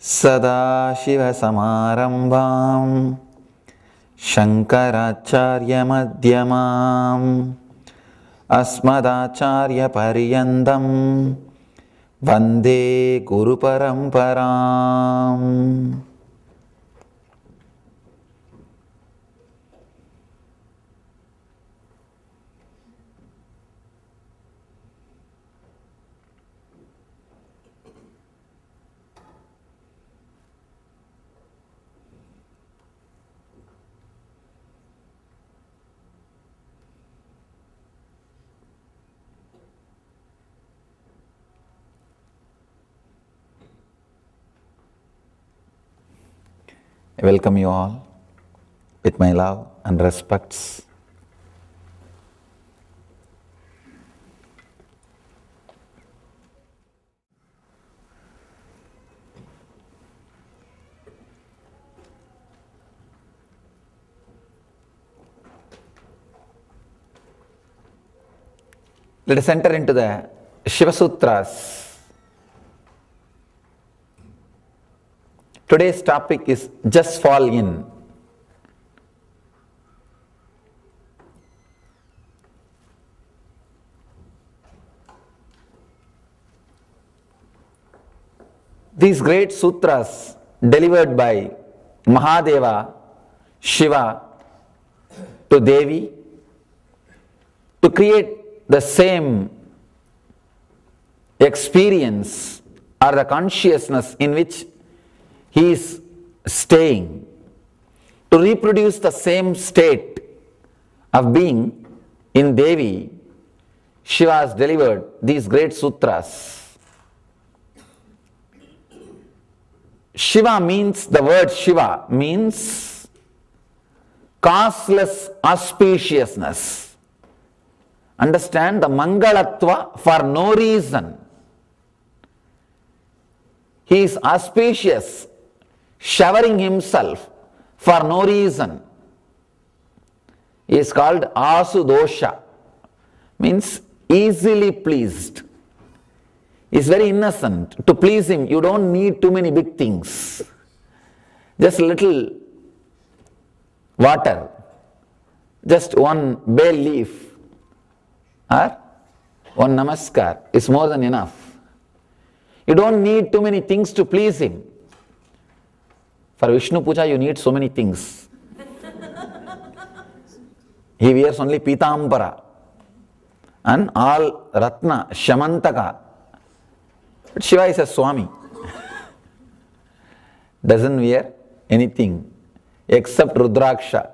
Shiva Samarambham Shankaracharya Madhyamam Asmadacharya Pariyandam Vande Guru Paramparam. I welcome you all with my love and respects. Let us enter into the Shiva Sutras. Today's topic is just fall in. These great sutras delivered by Mahadeva, Shiva to Devi to create the same experience or the consciousness in which he is staying, to reproduce the same state of being in Devi. Shiva has delivered these great sutras. Shiva means, the word Shiva means causeless auspiciousness. Understand the Mangalatva for no reason. He is auspicious, showering himself for no reason. He is called Asudosha, means easily pleased. He is very innocent. To please him, you don't need too many big things. Just little water, just one bay leaf or one namaskar is more than enough. You don't need too many things to please him. For Vishnu Puja, you need so many things. He wears only Pitambara and all Ratna, Shamantaka. But Shiva is a Swami. Doesn't wear anything except Rudraksha.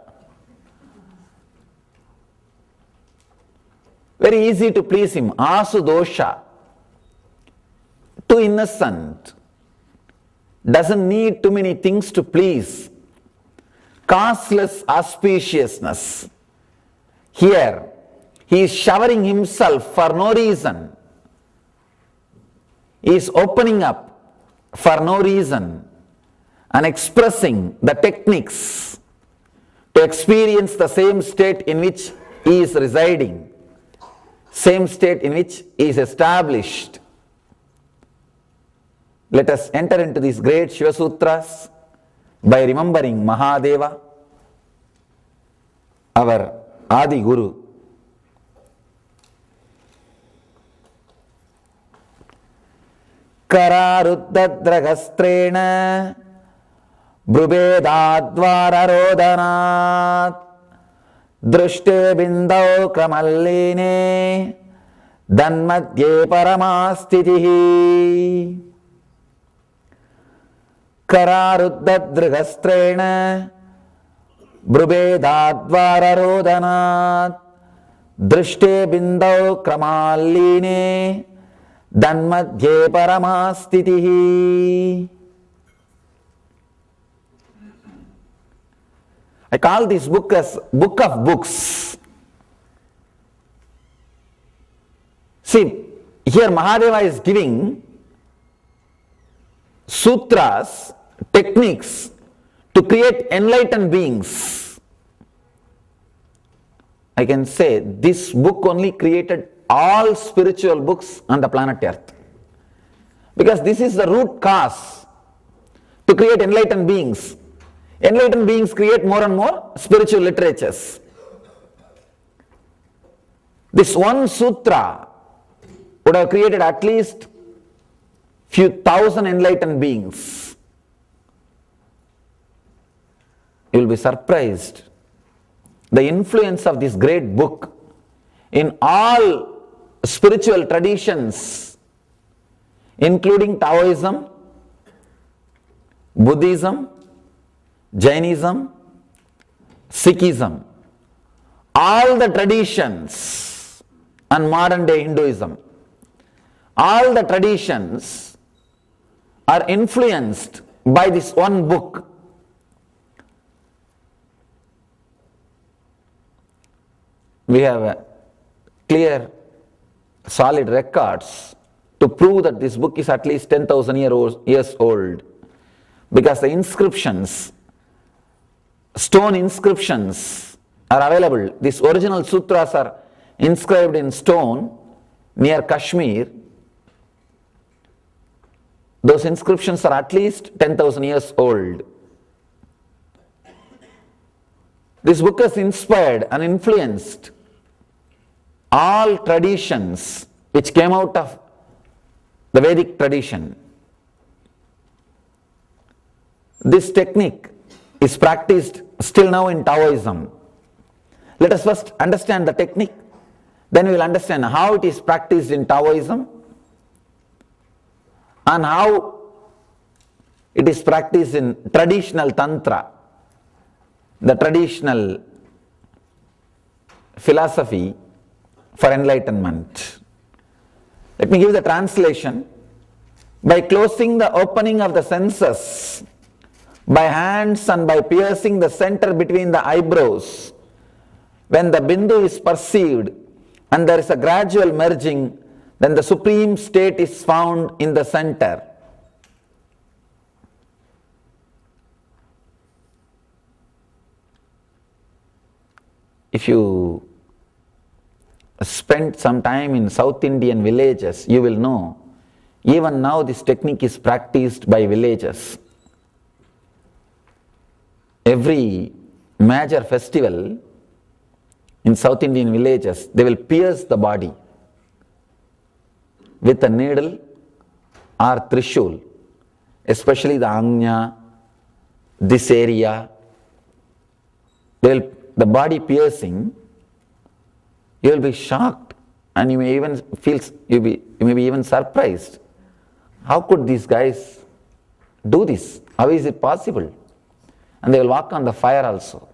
Very easy to please him. Asudosha. Too innocent. Doesn't need too many things to please. Causeless auspiciousness. Here, he is showering himself for no reason. He is opening up for no reason and expressing the techniques to experience the same state in which he is residing, same state in which he is established. Let us enter into these great Shiva Sutras by remembering Mahadeva, our Adi Guru. Kararuddhadragastrena Brubedadvararodhanat Drushte bindau kramalline Danmadye paramastitihi. Kararuddhadragastrena Brubedadvararodhanat Drushte bindau kramalline Danmadye paramastitihi. I call this book as Book of Books. See, here Mahadeva is giving sutras, techniques to create enlightened beings. I can say this book only created all spiritual books on the planet Earth. Because this is the root cause to create enlightened beings. Enlightened beings create more and more spiritual literatures. This one sutra would have created at least few thousand enlightened beings. You will be surprised. The influence of this great book in all spiritual traditions, including Taoism, Buddhism, Jainism, Sikhism, all the traditions, and modern day Hinduism, all the traditions are influenced by this one book. We have clear, solid records to prove that this book is at least 10,000 years old, because the inscriptions, stone inscriptions are available. These original sutras are inscribed in stone near Kashmir. Those inscriptions are at least 10,000 years old. This book has inspired and influenced all traditions which came out of the Vedic tradition. This technique is practiced still now in Taoism. Let us first understand the technique, then we will understand how it is practiced in Taoism and how it is practiced in traditional Tantra, the traditional philosophy for enlightenment. Let me give the translation. By closing the opening of the senses, by hands and by piercing the center between the eyebrows, when the bindu is perceived and there is a gradual merging, then the supreme state is found in the center. If you spend some time in South Indian villages, you will know, even now this technique is practiced by villagers. Every major festival in South Indian villages, they will pierce the body with a needle or trishul, especially the Anya, this area. The body piercing, you will be shocked and you may even feel, you may be even surprised. How could these guys do this? How is it possible? And they will walk on the fire also.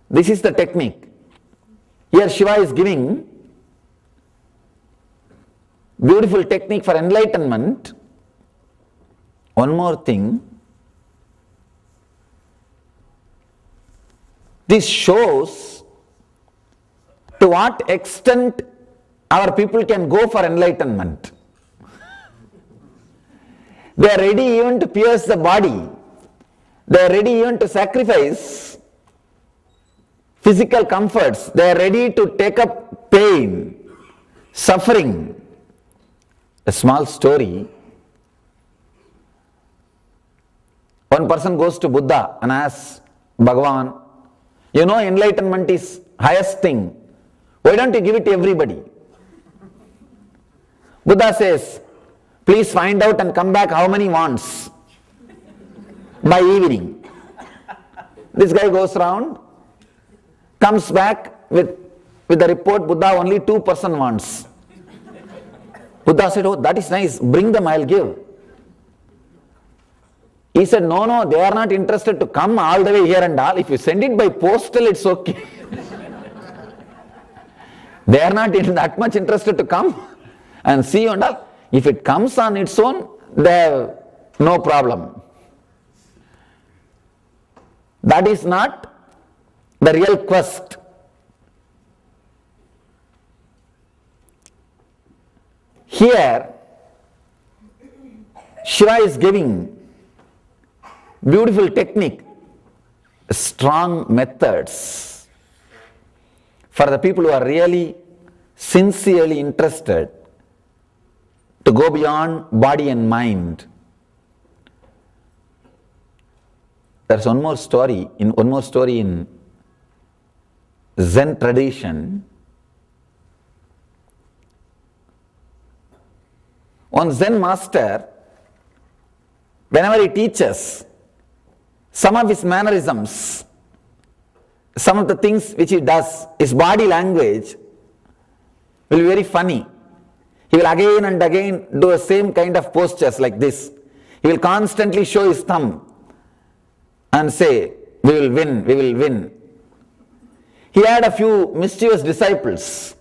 This is the technique. Here Shiva is giving beautiful technique for enlightenment. One more thing. This shows to what extent our people can go for enlightenment. They are ready even to pierce the body. They are ready even to sacrifice physical comforts. They are ready to take up pain, suffering. A small story. One person goes to Buddha and asks, Bhagavan, you know enlightenment is highest thing. Why don't you give it to everybody? Buddha says, please find out and come back how many wants by evening. This guy goes around, comes back with the report, Buddha, only 2% wants. Buddha said, oh, that is nice, bring them, I'll give. He said, no, they are not interested to come all the way here and all. If you send it by postal, it's okay. They are not that much interested to come and see and all. If it comes on its own, they have no problem. That is not the real quest. Here, Shiva is giving beautiful technique, strong methods for the people who are really sincerely interested to go beyond body and mind, There's one more story in Zen tradition. One Zen master, whenever he teaches, some of his mannerisms, some of the things which he does, his body language will be very funny. He will again and again do the same kind of postures like this. He will constantly show his thumb and say, "We will win, we will win." He had a few mischievous disciples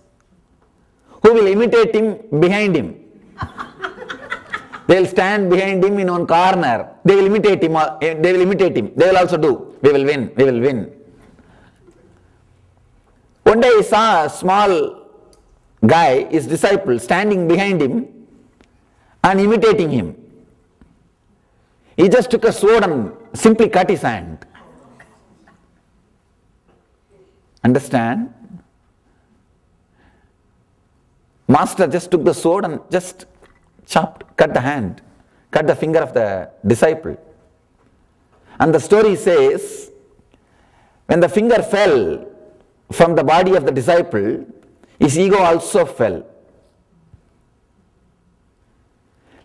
who will imitate him behind him. They will stand behind him in one corner. They will imitate him. They will also do, "We will win, we will win." One day he saw a small guy, his disciple, standing behind him and imitating him. He just took a sword and simply cut his hand. Understand? Master just took the sword and just cut the hand, cut the finger of the disciple. And the story says, when the finger fell from the body of the disciple, his ego also fell.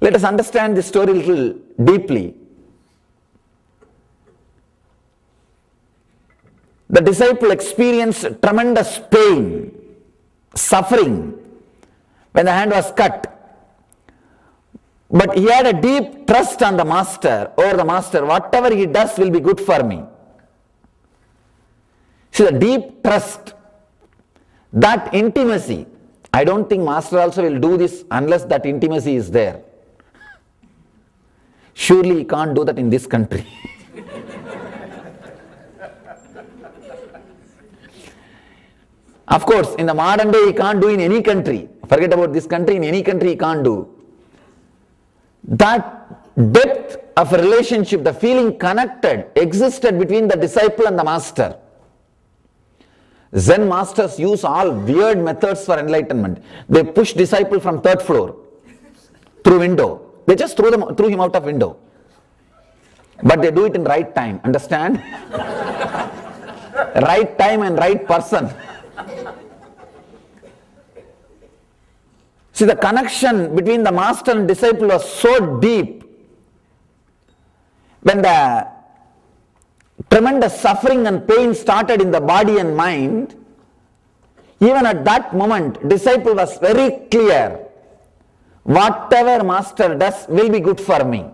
Let us understand this story a little deeply. The disciple experienced tremendous pain, suffering when the hand was cut. But he had a deep trust on the master, or the master, whatever he does will be good for me. See, the deep trust, that intimacy, I don't think master also will do this unless that intimacy is there. Surely he can't do that in this country. Of course, in the modern day he can't do in any country. Forget about this country, in any country he can't do. That depth of a relationship, the feeling connected, existed between the disciple and the master. Zen masters use all weird methods for enlightenment. They push disciple from third floor through window. They just threw him out of window. But they do it in right time. Understand? Right time and right person. See, the connection between the master and disciple was so deep. When the tremendous suffering and pain started in the body and mind, even at that moment, disciple was very clear. Whatever master does will be good for me.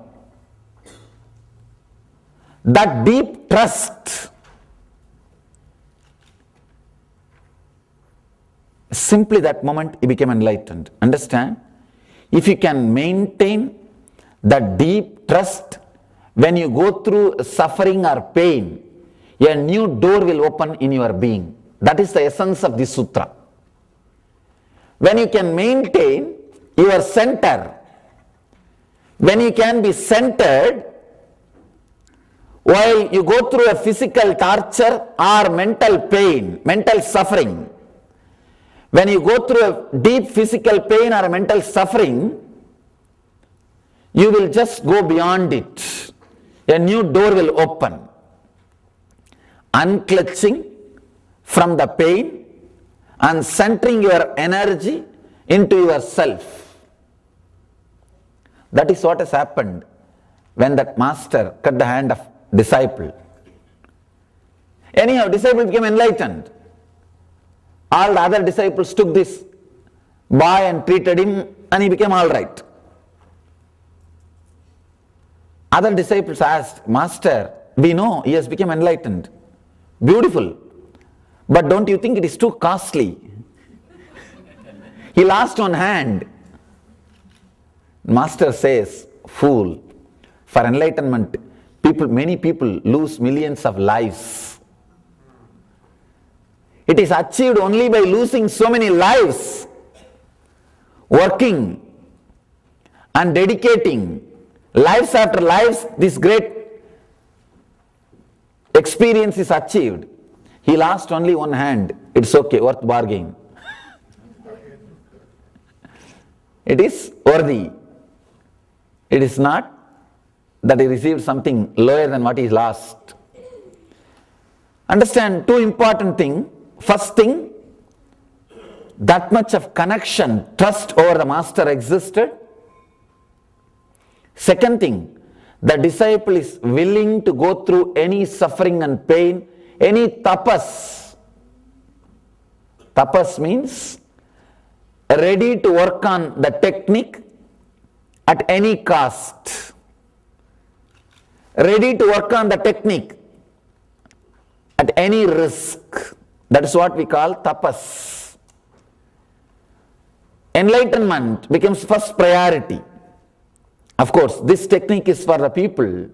That deep trust, simply that moment he became enlightened. Understand? If you can maintain that deep trust when you go through suffering or pain, a new door will open in your being. That is the essence of this sutra. When you can maintain your center, when you can be centered while you go through a physical torture or mental pain, mental suffering, when you go through a deep physical pain or a mental suffering, you will just go beyond it. A new door will open. Unclutching from the pain and centering your energy into yourself. That is what has happened when that master cut the hand of disciple. Anyhow, disciple became enlightened. All the other disciples took this boy and treated him, and he became all right. Other disciples asked, "Master, we know he has become enlightened. Beautiful. But don't you think it is too costly? He lost one hand." Master says, "Fool, for enlightenment, many people lose millions of lives. It is achieved only by losing so many lives, working and dedicating lives after lives. This great experience is achieved. He lost only one hand. It's okay, worth bargain. It is worthy. It is not that he received something lower than what he lost." Understand two important things. First thing, that much of connection, trust over the master existed. Second thing, the disciple is willing to go through any suffering and pain, any tapas. Tapas means ready to work on the technique at any cost. Ready to work on the technique at any risk. That is what we call tapas. Enlightenment becomes first priority. Of course, this technique is for the people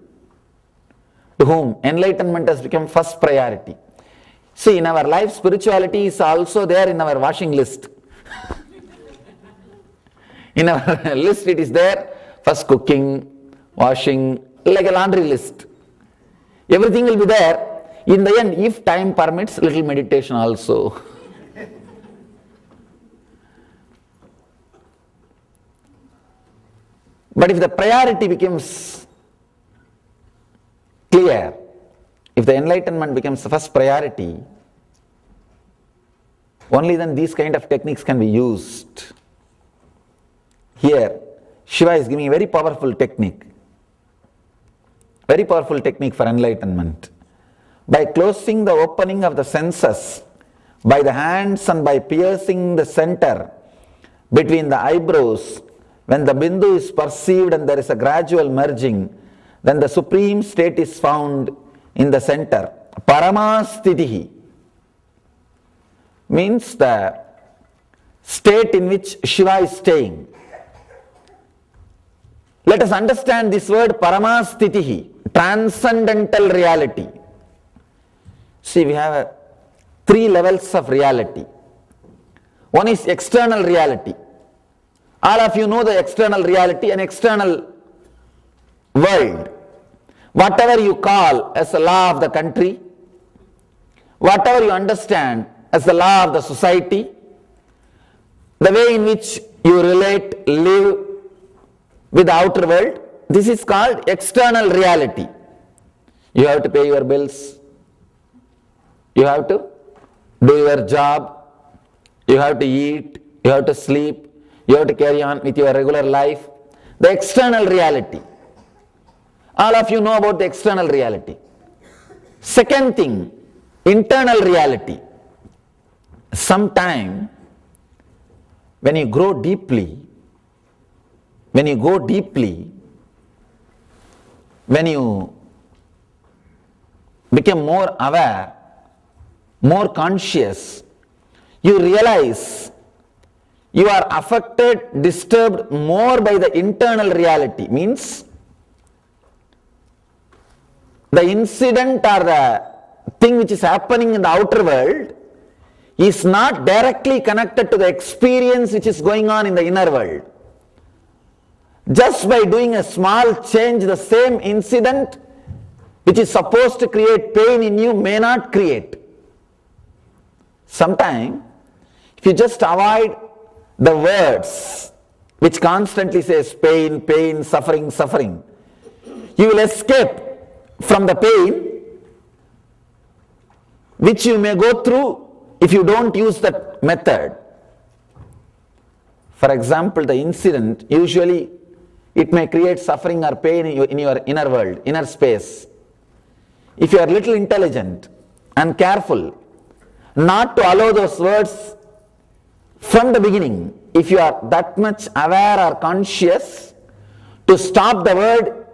to whom enlightenment has become first priority. See, in our life, spirituality is also there in our washing list. In our list, it is there. First cooking, washing, like a laundry list. Everything will be there. In the end, if time permits, little meditation also. But if the priority becomes clear, if the enlightenment becomes the first priority, only then these kind of techniques can be used. Here, Shiva is giving a very powerful technique. Very powerful technique for enlightenment. By closing the opening of the senses, by the hands and by piercing the center between the eyebrows, when the bindu is perceived and there is a gradual merging, then the supreme state is found in the center. Paramastitihi means the state in which Shiva is staying. Let us understand this word Paramastitihi, transcendental reality. See, we have three levels of reality. One is external reality. All of you know the external reality, an external world. Whatever you call as the law of the country, whatever you understand as the law of the society, the way in which you relate, live with the outer world, this is called external reality. You have to pay your bills, you have to do your job, you have to eat, you have to sleep, you have to carry on with your regular life. The external reality. All of you know about the external reality. Second thing, internal reality. Sometime when you grow deeply, when you become more aware, more conscious, you realize you are affected, disturbed more by the internal reality. Means the incident or the thing which is happening in the outer world is not directly connected to the experience which is going on in the inner world. Just by doing a small change, the same incident which is supposed to create pain in you may not create. Sometimes, if you just avoid the words which constantly says pain, pain, suffering, suffering, you will escape from the pain which you may go through if you don't use that method. For example, the incident, usually it may create suffering or pain in your inner world, inner space. If you are little intelligent and careful not to allow those words from the beginning, if you are that much aware or conscious, to stop the word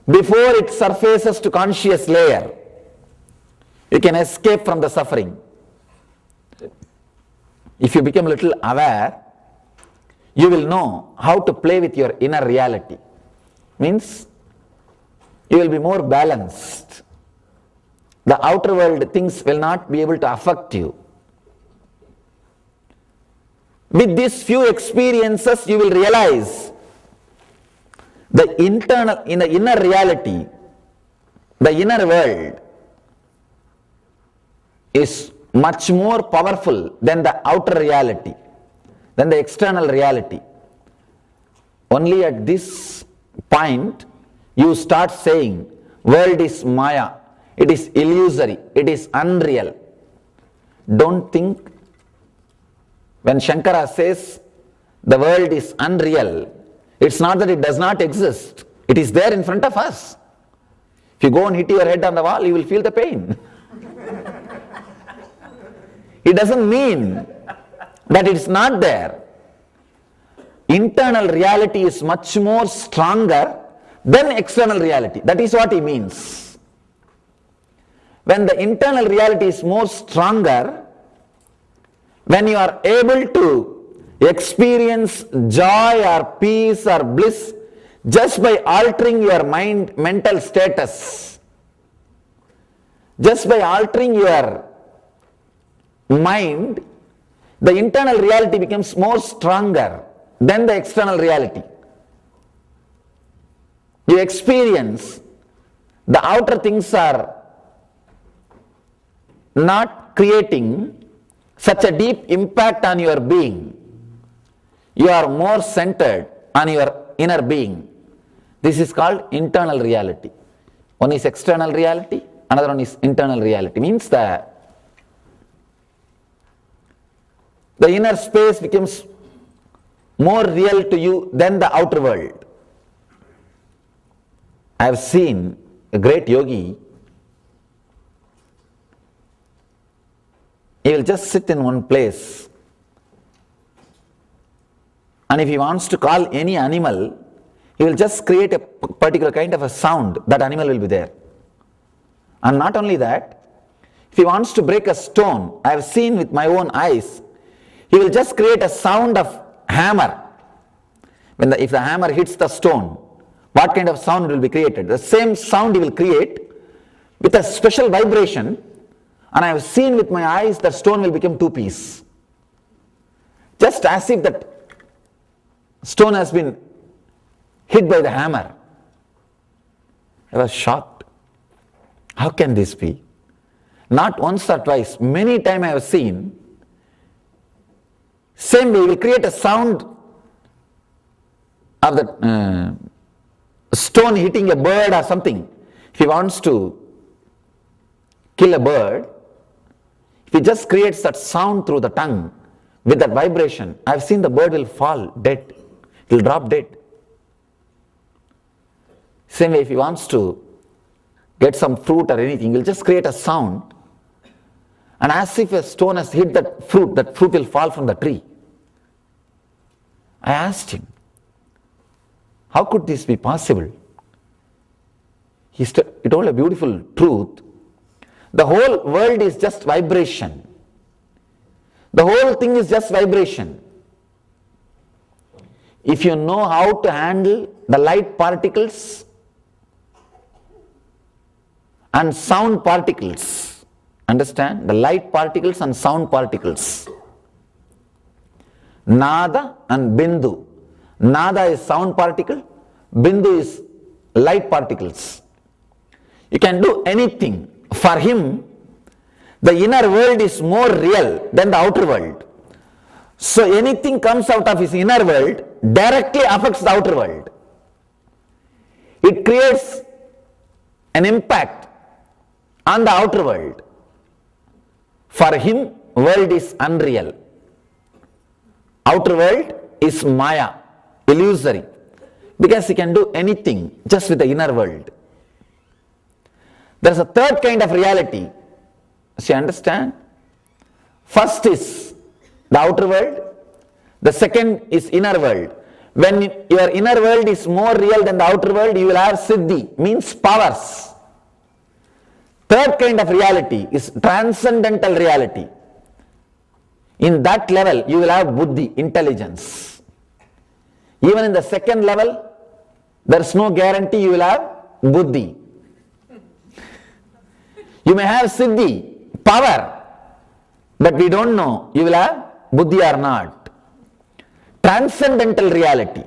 before it surfaces to conscious layer, you can escape from the suffering. If you become a little aware, you will know how to play with your inner reality. Means you will be more balanced. The outer world things will not be able to affect you. With these few experiences, you will realize the inner reality, the inner world is much more powerful than the outer reality, than the external reality. Only at this point, you start saying, world is Maya, It is illusory. It is unreal. Don't think when Shankara says the world is unreal, it's not that it does not exist. It is there in front of us. If you go and hit your head on the wall, you will feel the pain. It doesn't mean that it's not there. Internal reality is much more stronger than external reality. That is what he means. When the internal reality is more stronger, when you are able to experience joy or peace or bliss just by altering your mental status, just by altering your mind, the internal reality becomes more stronger than the external reality. You experience the outer things are not creating such a deep impact on your being. You are more centered on your inner being. This is called internal reality. One is external reality, another one is internal reality. Means that the inner space becomes more real to you than the outer world. I have seen a great yogi. He will just sit in one place, and if he wants to call any animal, he will just create a particular kind of a sound. That animal will be there. And not only that, if he wants to break a stone, I have seen with my own eyes, he will just create a sound of hammer. If the hammer hits the stone, what kind of sound will be created? The same sound he will create with a special vibration, and I have seen with my eyes that stone will become two-piece. Just as if that stone has been hit by the hammer. I was shocked. How can this be? Not once or twice, many times I have seen. Same way, he will create a sound of the stone hitting a bird or something. If he wants to kill a bird, if he just creates that sound through the tongue with that vibration, I have seen the bird will fall dead. It will drop dead. Same way, if he wants to get some fruit or anything, he will just create a sound, and as if a stone has hit that fruit will fall from the tree. I asked him, how could this be possible? He told a beautiful truth. The whole world is just vibration. The whole thing is just vibration. If you know how to handle the light particles and sound particles, understand? The light particles and sound particles. Nada and Bindu. Nada is sound particle, Bindu is light particles. You can do anything. For him, the inner world is more real than the outer world. So anything comes out of his inner world directly affects the outer world. It creates an impact on the outer world. For him, world is unreal. Outer world is Maya, illusory, because he can do anything just with the inner world. There is a third kind of reality. So you understand? First is the outer world, the second is inner world. When your inner world is more real than the outer world, you will have siddhi, means powers. Third kind of reality is transcendental reality. In that level, you will have buddhi, intelligence. Even in the second level, there is no guarantee you will have buddhi. You may have siddhi, power, but we don't know you will have buddhi or not. Transcendental reality.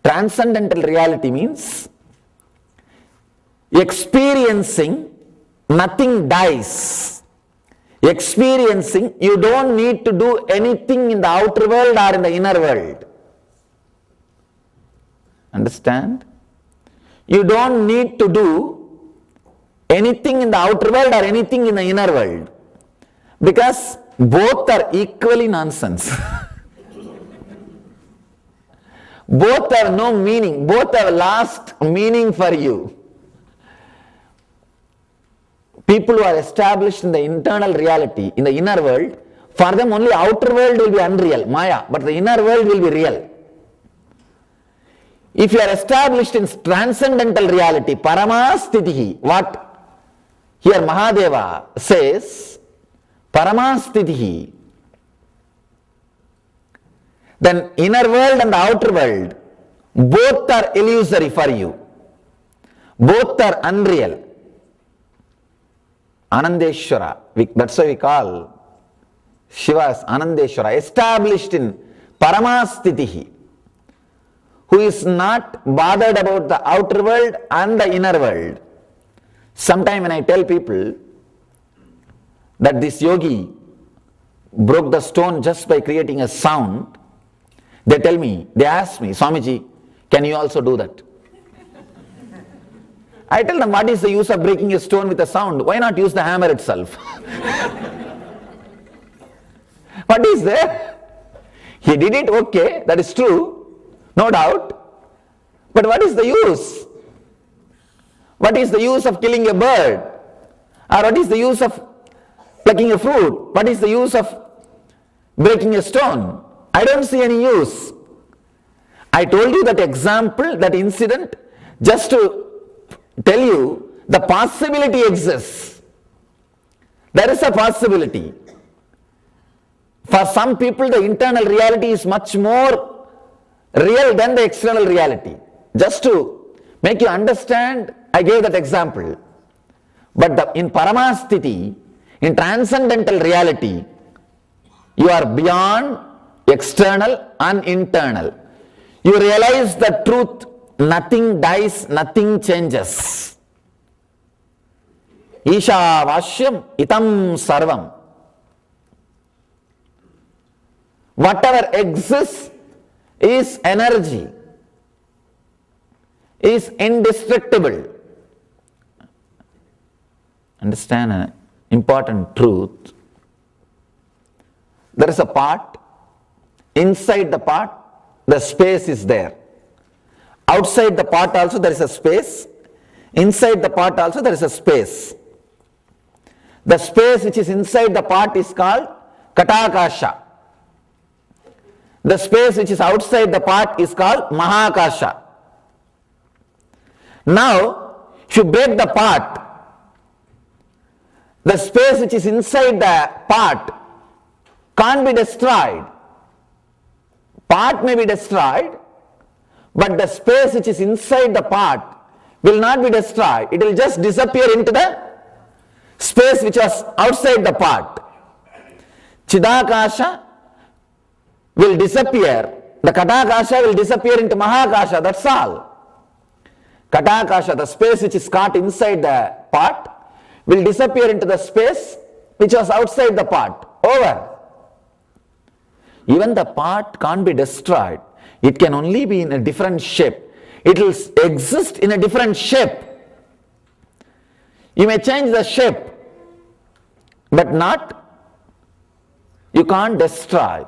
Transcendental reality means experiencing nothing dies. Experiencing, you don't need to do anything in the outer world or in the inner world. Understand? You don't need to do anything in the outer world or anything in the inner world, because both are equally nonsense. Both have no meaning, both have lost meaning for you. People who are established in the internal reality, in the inner world, for them only outer world will be unreal, Maya, but the inner world will be real. If you are established in transcendental reality, Paramastitihi, what here Mahadeva says, Paramastitihi, then inner world and the outer world, both are illusory for you. Both are unreal. Anandeshwara, that's why we call Shiva as Anandeshwara, established in Paramastitihi, who is not bothered about the outer world and the inner world. Sometimes when I tell people that this yogi broke the stone just by creating a sound, they tell me, they ask me, Swamiji, can you also do that? I tell them, what is the use of breaking a stone with a sound? Why not use the hammer itself? What is there? He did it, okay, that is true, no doubt. But what is the use? What is the use of killing a bird? Or what is the use of plucking a fruit? What is the use of breaking a stone? I don't see any use. I told you that example, that incident, just to tell you the possibility exists. There is a possibility. For some people, the internal reality is much more real than the external reality. Just to make you understand, I gave that example. But in Paramastiti, in transcendental reality, you are beyond external and internal. You realize the truth, nothing dies, nothing changes. Isha Vashyam Itam Sarvam. Whatever exists is energy, is indestructible. Understand an important truth. There is a part, inside the part, the space is there. Outside the part also there is a space, inside the part also there is a space. The space which is inside the part is called Katakasha. The space which is outside the part is called Mahakasha. Now, if you break the part, the space which is inside the part can't be destroyed. Part may be destroyed, but the space which is inside the part will not be destroyed. It will just disappear into the space which was outside the part. Chidakasha will disappear. The Katakasha will disappear into Mahakasha, that's all. Katakasha, the space which is caught inside the part, will disappear into the space which was outside the part. Over. Even the part can't be destroyed. It can only be in a different shape. It will exist in a different shape. You may change the shape, but you can't destroy.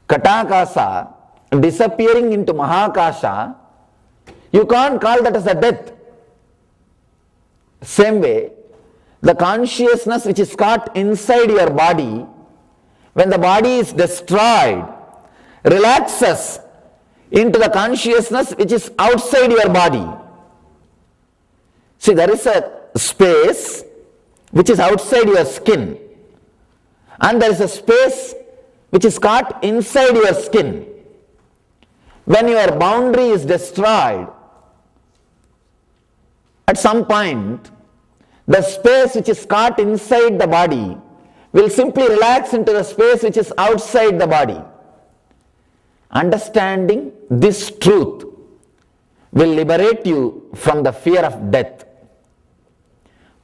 Katakasha disappearing into Mahakasha, you can't call that as a death. Same way, the consciousness which is caught inside your body, when the body is destroyed, relaxes into the consciousness which is outside your body. See, there is a space which is outside your skin, and there is a space which is caught inside your skin. When your boundary is destroyed, at some point, the space which is caught inside the body will simply relax into the space which is outside the body. Understanding this truth will liberate you from the fear of death.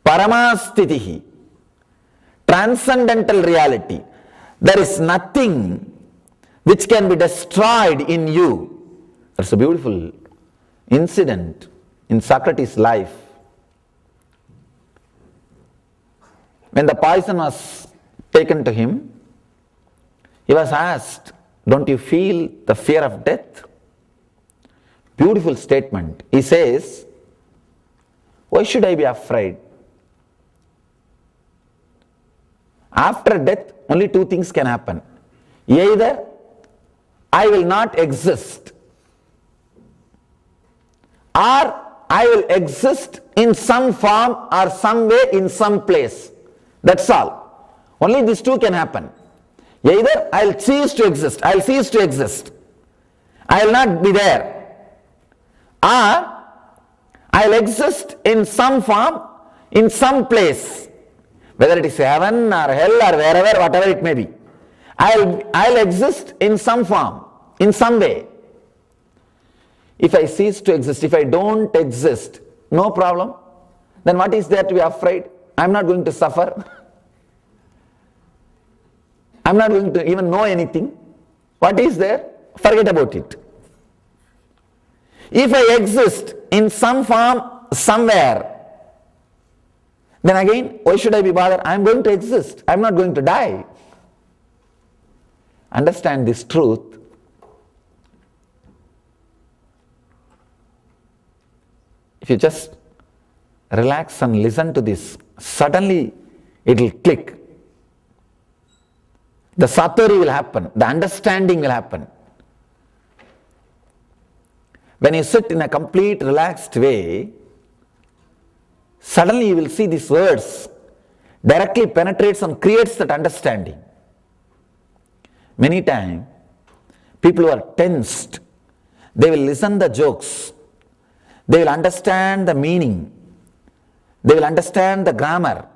Paramastitihi, transcendental reality. There is nothing which can be destroyed in you. That's a beautiful incident in Socrates' life. when the poison was taken to him, he was asked, don't you feel the fear of death? Beautiful statement. He says, why should I be afraid? After death, only two things can happen. Either I will not exist, or I will exist in some form or some way in some place. That's all. Only these two can happen. Either I'll cease to exist, I will not be there, or I'll exist in some form, in some place, whether it is heaven or hell or wherever, whatever it may be. I'll exist in some form, in some way. If I cease to exist, if I don't exist, no problem. Then what is there to be afraid? I'm not going to suffer. I'm not going to even know anything. What is there? Forget about it. If I exist in some form, somewhere, then again, why should I be bothered? I'm going to exist. I'm not going to die. Understand this truth. If you just relax and listen to this, suddenly it will click. The satori will happen, the understanding will happen. When you sit in a complete relaxed way, suddenly you will see these words directly penetrates and creates that understanding. Many times, people who are tensed, they will listen the jokes, they will understand the meaning, they will understand the grammar,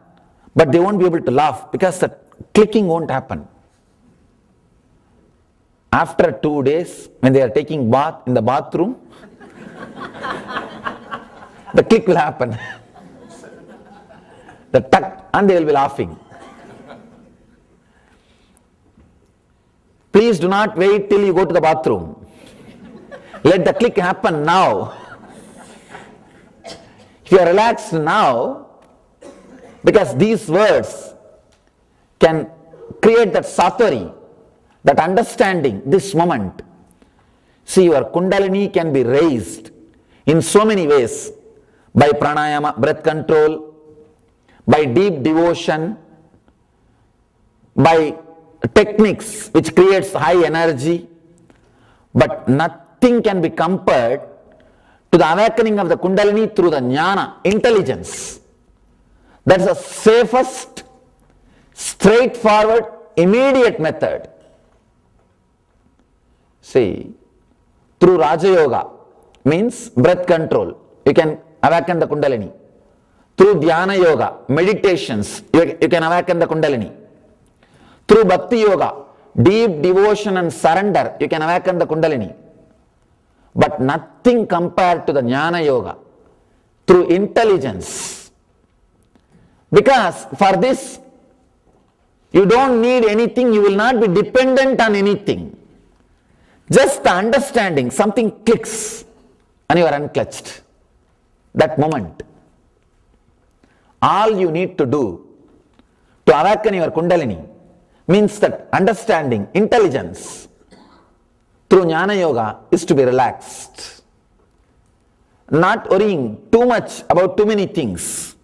but they won't be able to laugh because the clicking won't happen. After 2 days, when they are taking bath in the bathroom, the click will happen. The tuck, and they will be laughing. Please do not wait till you go to the bathroom. Let the click happen now. If you are relaxed now, because these words can create that satori, that understanding, this moment. See, your kundalini can be raised in so many ways, by pranayama, breath control, by deep devotion, by techniques which creates high energy, but nothing can be compared to the awakening of the kundalini through the jnana, intelligence. That's the safest, straightforward, immediate method. See, through Raja Yoga, means breath control, you can awaken the kundalini. Through Dhyana Yoga, meditations, you can awaken the kundalini. Through Bhakti Yoga, deep devotion and surrender, you can awaken the kundalini. But nothing compared to the Jnana Yoga, through intelligence. Because for this, you don't need anything, you will not be dependent on anything. Just the understanding, something clicks and you are unclutched. That moment. All you need to do to awaken your kundalini means that understanding, intelligence through Jnana Yoga is to be relaxed. Not worrying too much about too many things.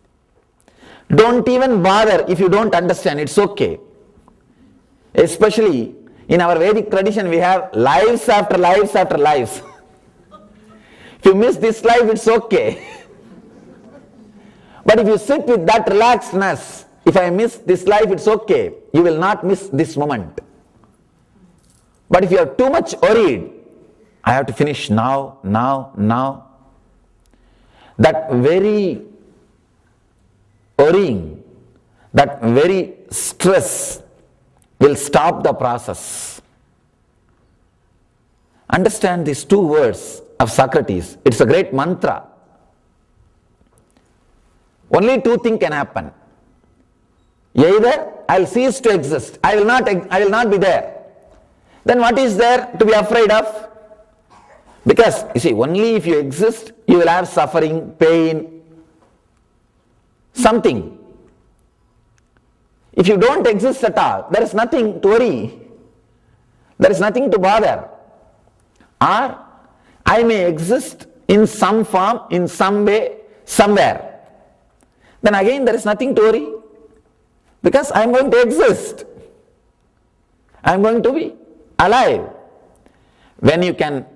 Don't even bother if you don't understand, it's okay. Especially in our Vedic tradition, we have lives after lives after lives. If you miss this life, it's okay. But if you sit with that relaxedness, if I miss this life, it's okay. You will not miss this moment. But if you are too much worried, I have to finish now. That very worrying, that very stress will stop the process. Understand these two words of Socrates. It's a great mantra. Only two things can happen. Either I'll cease to exist, I will not be there. Then what is there to be afraid of? Because you see, only if you exist, you will have suffering, pain, something. If you don't exist at all, there is nothing to worry. There is nothing to bother. Or I may exist in some form, in some way, somewhere. Then again there is nothing to worry. Because I am going to exist. I am going to be alive. When you can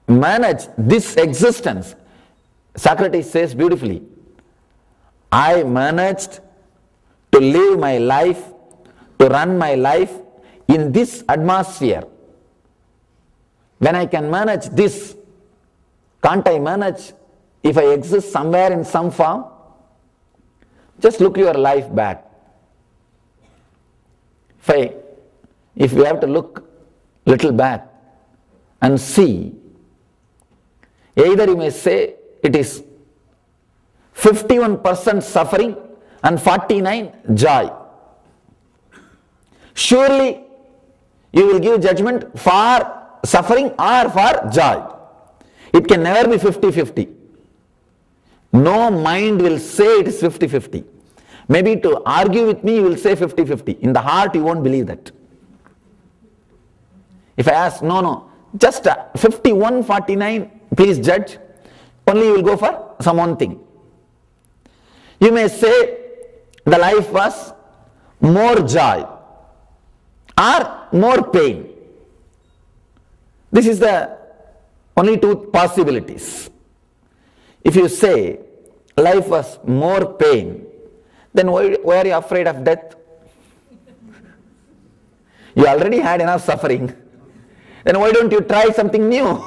manage this existence, Socrates says beautifully, I managed to live my life, to run my life in this atmosphere. When I can manage this, can't I manage if I exist somewhere in some form? Just look your life back. If we have to look little back and see, either you may say it is 51% suffering and 49 joy. Surely you will give judgment for suffering or for joy. It can never be 50-50. No mind will say it is 50-50. Maybe to argue with me you will say 50-50. In the heart you won't believe that. If I ask, no, just 51-49, please judge, only you will go for some one thing. You may say the life was more joy or more pain. This is the only two possibilities. If you say life was more pain, then why are you afraid of death? You already had enough suffering. Then why don't you try something new?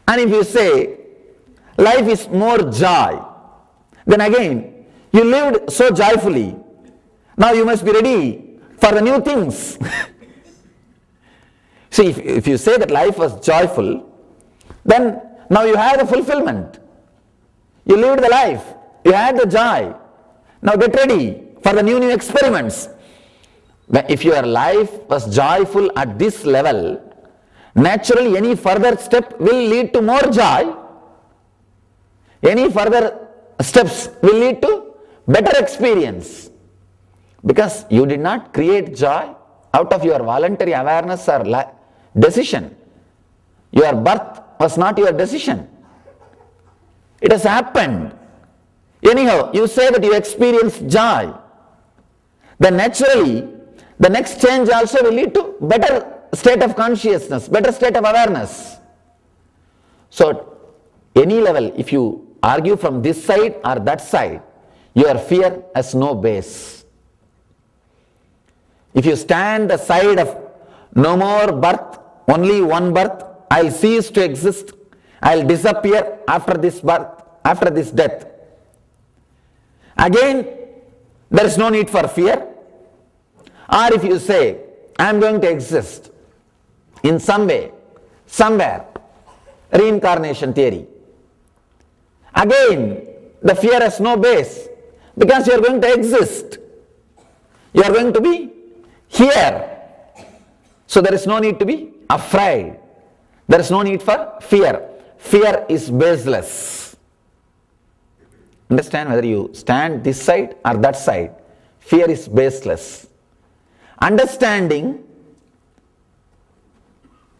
And if you say life is more joy, then again you lived so joyfully. Now you must be ready for the new things. See, if you say that life was joyful, then now you have the fulfillment. You lived the life. You had the joy. Now get ready for the new experiments. If your life was joyful at this level, naturally any further step will lead to more joy. Any further steps will lead to better experience. Because you did not create joy out of your voluntary awareness or decision. Your birth was not your decision. It has happened. Anyhow, you say that you experienced joy. Then naturally, the next change also will lead to better state of consciousness, better state of awareness. So, any level, if you argue from this side or that side, your fear has no base. If you stand the side of no more birth, only one birth, I'll cease to exist, I'll disappear after this birth, after this death. Again, there is no need for fear. Or if you say, I am going to exist in some way, somewhere, reincarnation theory. Again, the fear has no base because you are going to exist. You are going to be here. So there is no need to be afraid. There is no need for fear. Fear is baseless. Understand, whether you stand this side or that side, fear is baseless. Understanding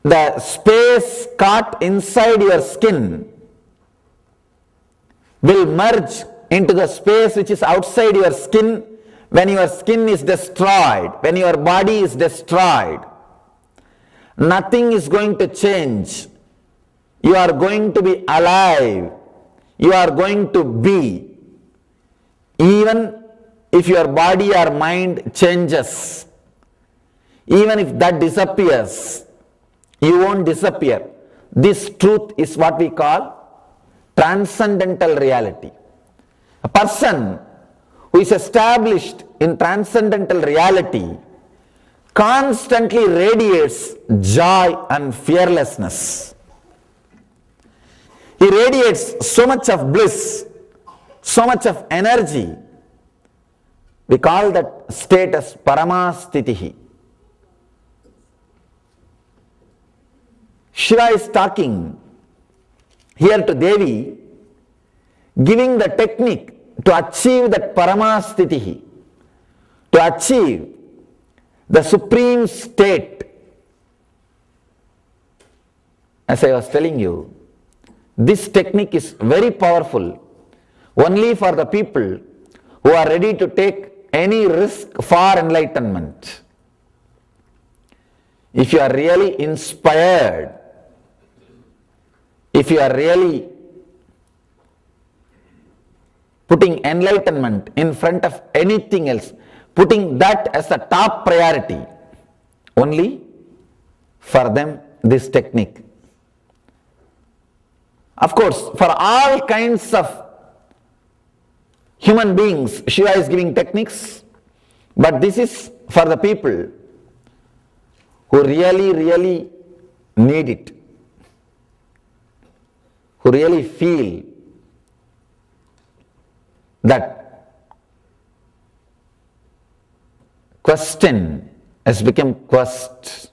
the space caught inside your skin will merge into the space which is outside your skin when your skin is destroyed, when your body is destroyed. Nothing is going to change. You are going to be alive. You are going to be. Even if your body or mind changes, even if that disappears, you won't disappear. This truth is what we call transcendental reality. A person who is established in transcendental reality constantly radiates joy and fearlessness. He radiates so much of bliss, so much of energy. We call that state as Paramastitihi. Shiva is talking here to Devi. giving the technique to achieve that paramastitihi, to achieve the supreme state. As I was telling you, this technique is very powerful only for the people who are ready to take any risk for enlightenment. If you are really inspired, if you are really putting enlightenment in front of anything else, putting that as a top priority, only for them this technique. Of course, for all kinds of human beings, Shiva is giving techniques, but this is for the people who really need it, who really feel that question has become quest,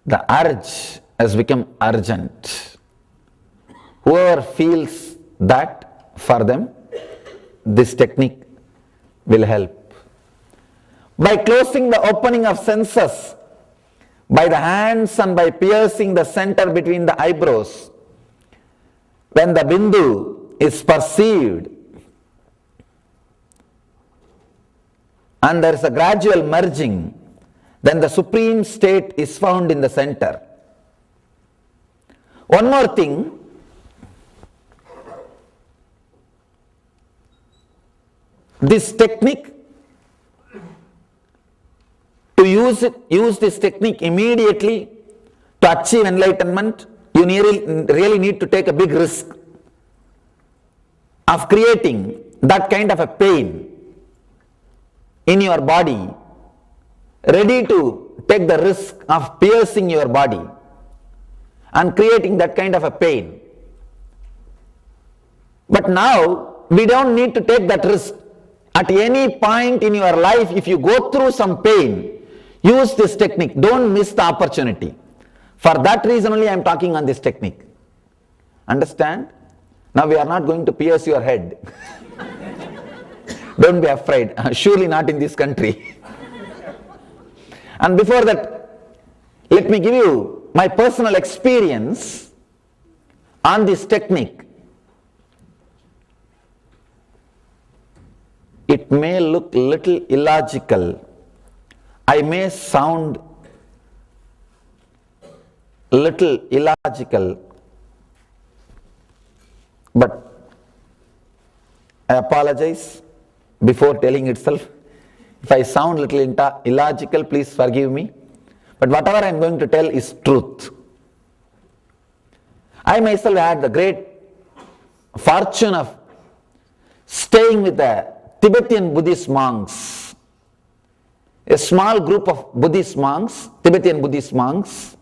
the urge has become urgent. Whoever feels that, for them, this technique will help. By closing the opening of senses, by the hands and by piercing the center between the eyebrows, when the bindu is perceived and there is a gradual merging, then the supreme state is found in the center. One more thing, this technique, to use this technique immediately to achieve enlightenment, you really need to take a big risk of creating that kind of a pain in your body, ready to take the risk of piercing your body and creating that kind of a pain. But now, we don't need to take that risk. At any point in your life, if you go through some pain, use this technique. Don't miss the opportunity. For that reason only I am talking on this technique. Understand? Now we are not going to pierce your head. Don't be afraid. Surely not in this country. And before that, let me give you my personal experience on this technique. It may look little illogical. I may sound little illogical, but I apologize before telling itself. If I sound little illogical, please forgive me. But whatever I am going to tell is truth. I myself had the great fortune of staying with the Tibetan Buddhist monks, a small group of Buddhist monks, Tibetan Buddhist monks,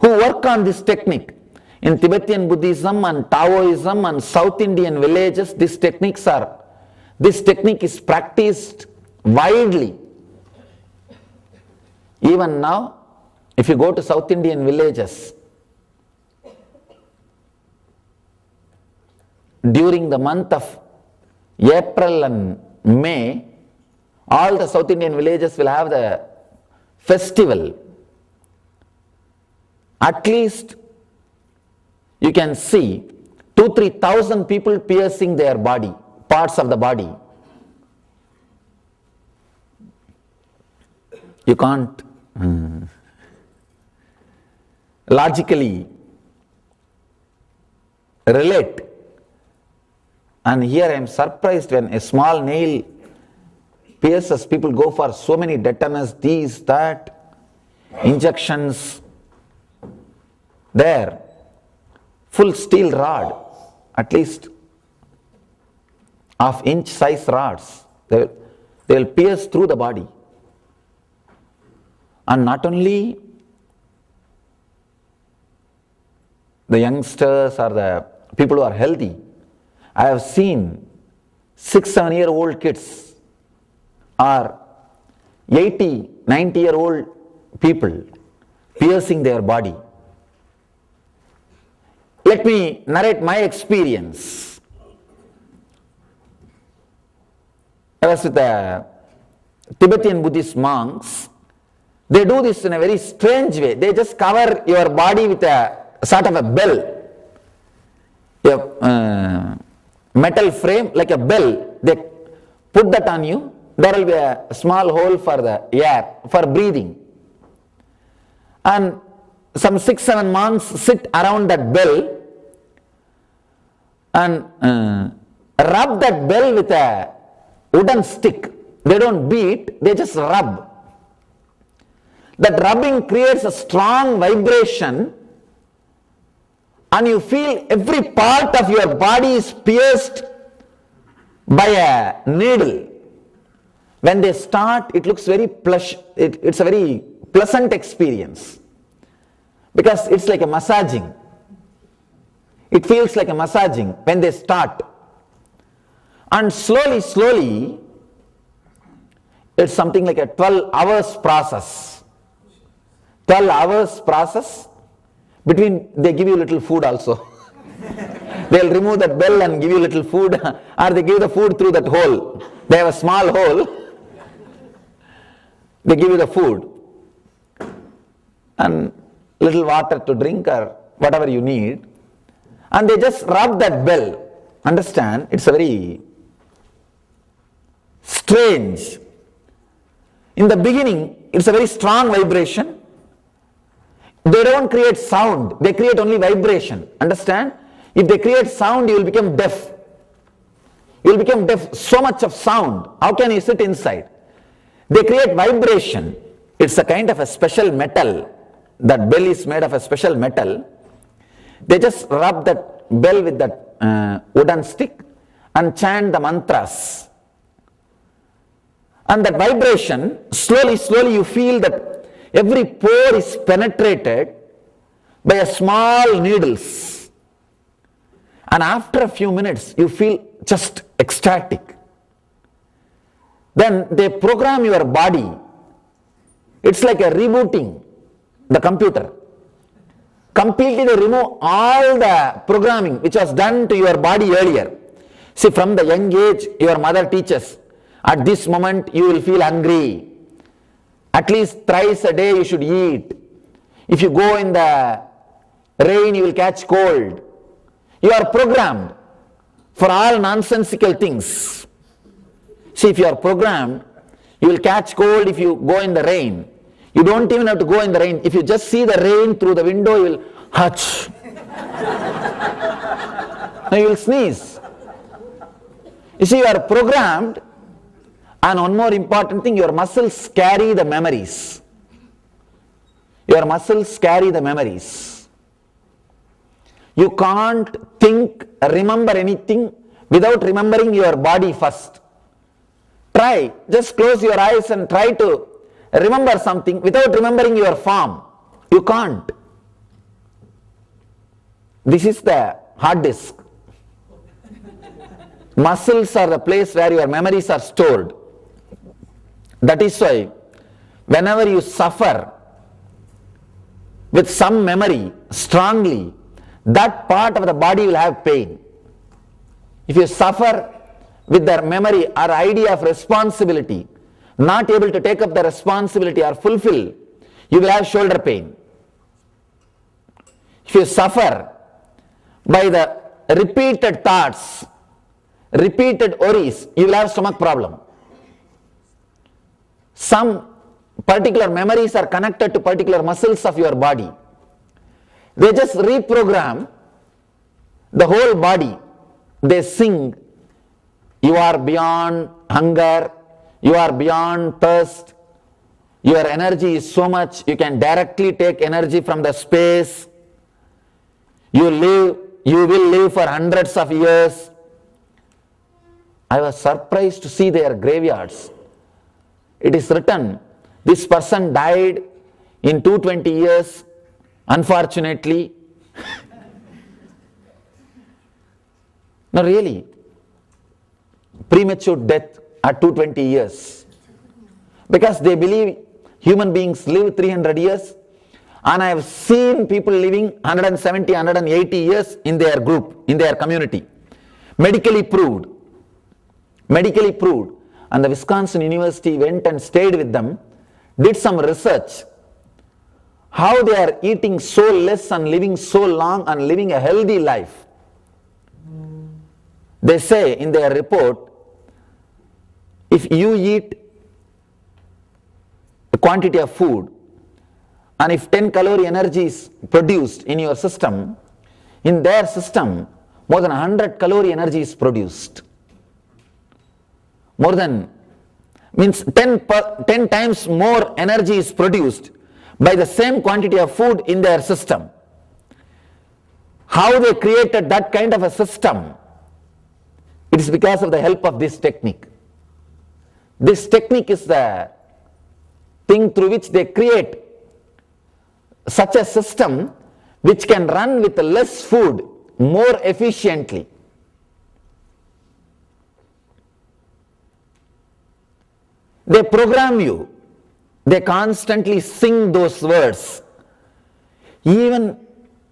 who work on this technique. In Tibetan Buddhism and Taoism and South Indian villages, this technique is practiced widely. Even now, if you go to South Indian villages, during the month of April and May, all the South Indian villages will have the festival. At least you can see 2,000-3,000 people piercing their body, parts of the body. You can't logically relate. And here I am surprised when a small nail pierces, people go for so many tetanus, these, that, injections. There, full steel rod, at least half-inch size rods, they will pierce through the body. And not only the youngsters or the people who are healthy, I have seen 6-7-year-old kids or 80-90-year-old people piercing their body. Let me narrate my experience. I was with the Tibetan Buddhist monks. They do this in a very strange way. They just cover your body with a sort of a bell. A metal frame like a bell. They put that on you. There will be a small hole for the air, for breathing. And some 6-7 monks sit around that bell and rub that bell with a wooden stick. They don't beat, they just rub. That rubbing creates a strong vibration and you feel every part of your body is pierced by a needle. When they start, it looks very plush, it's a very pleasant experience because it's like a massaging. It feels like a massaging when they start. And slowly, it's something like a 12 hours process. 12 hours process. Between, they give you little food also. They'll remove that bell and give you little food, or they give the food through that hole. They have a small hole. They give you the food and little water to drink or whatever you need. And they just rub that bell. Understand? It's a very strange. In the beginning, it's a very strong vibration. They don't create sound, they create only vibration. Understand? If they create sound, you will become deaf. You will become deaf. So much of sound. How can you sit inside? They create vibration. It's a kind of a special metal. That bell is made of a special metal. They just rub that bell with that wooden stick and chant the mantras. And that vibration, slowly you feel that every pore is penetrated by a small needles. And after a few minutes, you feel just ecstatic. Then they program your body. It's like a rebooting the computer. Completely they remove all the programming which was done to your body earlier. See, from the young age, your mother teaches, at this moment you will feel hungry. At least thrice a day you should eat. If you go in the rain, you will catch cold. You are programmed for all nonsensical things. See, if you are programmed, you will catch cold if you go in the rain. You don't even have to go in the rain. If you just see the rain through the window, you will hutch. Now you will sneeze. You see, you are programmed. And one more important thing, your muscles carry the memories. Your muscles carry the memories. You can't think, remember anything without remembering your body first. Try, just close your eyes and try to remember something without remembering your form. You can't. This is the hard disk. Muscles are the place where your memories are stored. That is why whenever you suffer with some memory strongly, that part of the body will have pain. If you suffer with the memory or idea of responsibility, not able to take up the responsibility or fulfill, you will have shoulder pain. If you suffer by the repeated thoughts, repeated worries, you will have stomach problem. Some particular memories are connected to particular muscles of your body. They just reprogram the whole body. They sing, you are beyond hunger, you are beyond thirst, your energy is so much, you can directly take energy from the space, you will live for hundreds of years. I was surprised to see their graveyards. It is written, this person died in 220 years, unfortunately. No, really. Premature death at 220 years. Because they believe human beings live 300 years. And I have seen people living 170, 180 years in their group, in their community. Medically proved. Medically proved. And the Wisconsin University went and stayed with them, did some research. How they are eating so less and living so long and living a healthy life. They say in their report, if you eat a quantity of food, and if 10 calorie energy is produced in your system, in their system, more than 100 calorie energy is produced. More than, means 10 times more energy is produced by the same quantity of food in their system. How they created that kind of a system? It is because of the help of this technique. This technique is the thing through which they create such a system which can run with less food more efficiently. They program you. They constantly sing those words. Even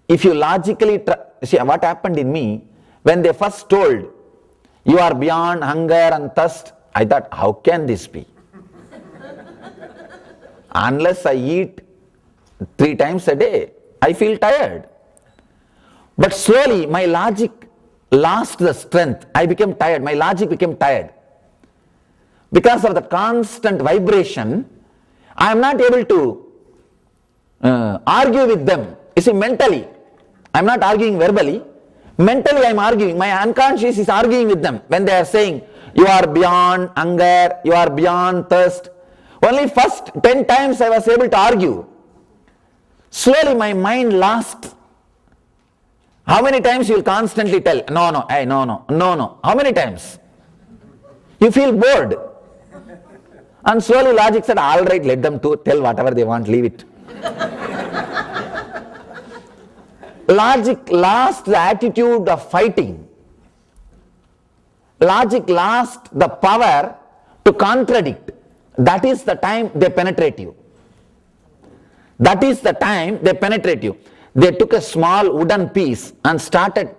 if you logically see what happened in me when they first told you are beyond hunger and thirst, I thought, how can this be? Unless I eat 3 times a day, I feel tired. But slowly my logic lost the strength. I became tired. My logic became tired. Because of the constant vibration, I am not able to argue with them. You see, mentally, I am not arguing verbally. Mentally, I am arguing. My unconscious is arguing with them when they are saying, you are beyond hunger, you are beyond thirst. Only first 10 times I was able to argue. Slowly my mind lost. How many times you will constantly tell, no, hey, no. How many times? You feel bored. And slowly logic said, all right, let them tell whatever they want, leave it. Logic lost the attitude of fighting. Logic lost the power to contradict. That is the time they penetrate you. That is the time they penetrate you. They took a small wooden piece and started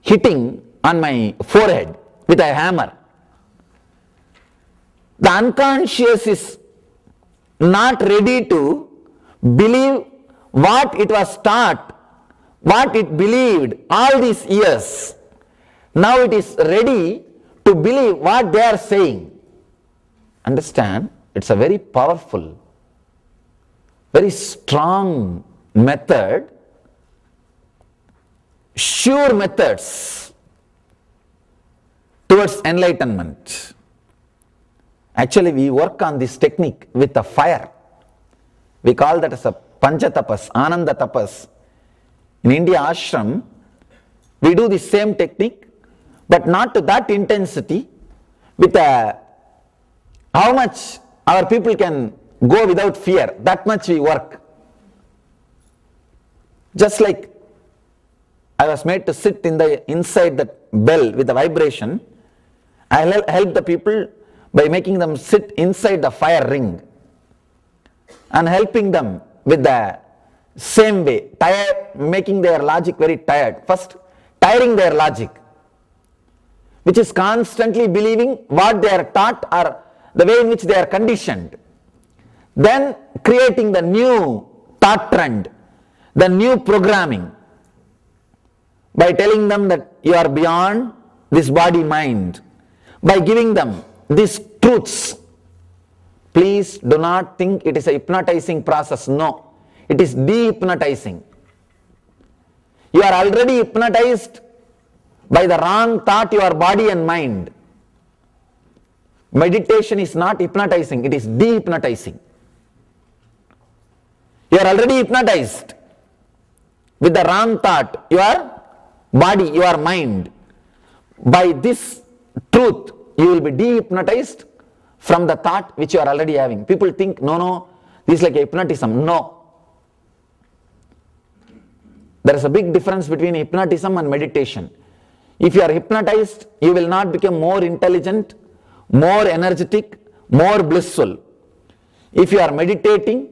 hitting on my forehead with a hammer. The unconscious is not ready to believe what it was taught, what it believed all these years. Now it is ready to believe what they are saying. Understand? It's a very powerful, very strong method, sure methods towards enlightenment. Actually, we work on this technique with a fire. We call that as a Panchatapas, Ananda Tapas. In India ashram, we do the same technique, but not to that intensity, with how much our people can go without fear, that much we work. Just like I was made to sit inside the bell with the vibration, I help the people by making them sit inside the fire ring and helping them with the same way, making their logic very tired. First, tiring their logic, which is constantly believing what they are taught or the way in which they are conditioned. Then creating the new thought trend, the new programming, by telling them that you are beyond this body mind, by giving them these truths. Please do not think it is a hypnotizing process. No, it is de-hypnotizing. You are already hypnotized by the wrong thought, your body and mind. Meditation is not hypnotizing, it is de-hypnotizing. You are already hypnotized with the wrong thought, your body, your mind. By this truth, you will be de-hypnotized from the thought which you are already having. People think, no, this is like a hypnotism. No. There is a big difference between hypnotism and meditation. If you are hypnotized, you will not become more intelligent, more energetic, more blissful. If you are meditating,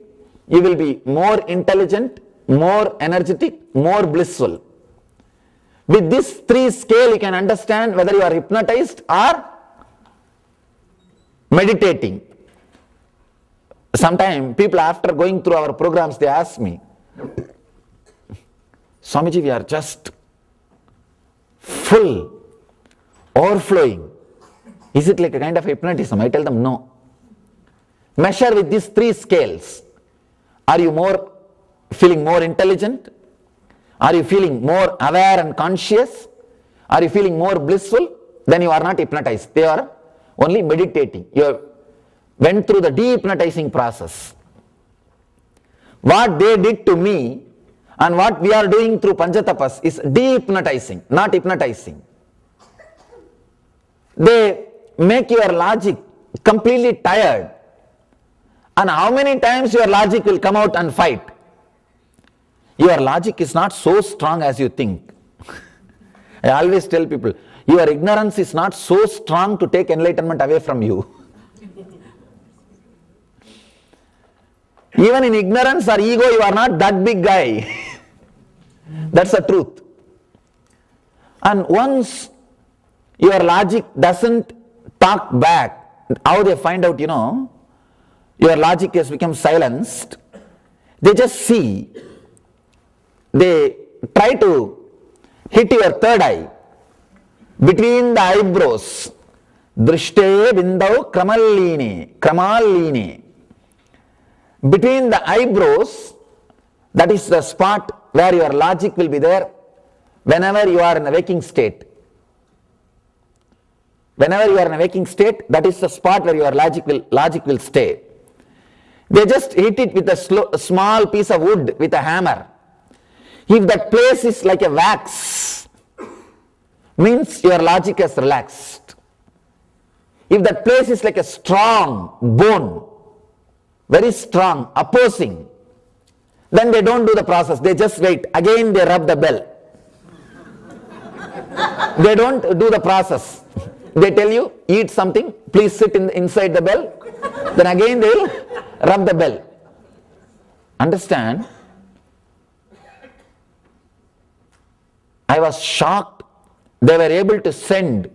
you will be more intelligent, more energetic, more blissful. With this 3 scale, you can understand whether you are hypnotized or meditating. Sometimes people, after going through our programs, they ask me, Swamiji, we are just full, overflowing. Is it like a kind of hypnotism? I tell them no. Measure with these 3 scales. Are you feeling more intelligent? Are you feeling more aware and conscious? Are you feeling more blissful? Then you are not hypnotized. They are only meditating. You went through the de-hypnotizing process. What they did to me and what we are doing through Panchatapas is de-hypnotizing, not hypnotizing. They make your logic completely tired. And how many times your logic will come out and fight? Your logic is not so strong as you think. I always tell people, your ignorance is not so strong to take enlightenment away from you. Even in ignorance or ego, you are not that big guy. That's the truth. And once your logic doesn't talk back, how they find out, your logic has become silenced, they just see, they try to hit your third eye between the eyebrows. Drishte bindau kramalline. Between the eyebrows, that is the spot where your logic will be there whenever you are in a waking state. Whenever you are in a waking state, that is the spot where your logic will stay. They just hit it with a small piece of wood with a hammer. If that place is like a wax, means your logic has relaxed. If that place is like a strong bone, very strong, opposing, then they don't do the process. They just wait. Again they rub the bell. They don't do the process. They tell you, eat something, please sit inside the bell. Then again they will rub the bell. Understand? I was shocked. They were able to send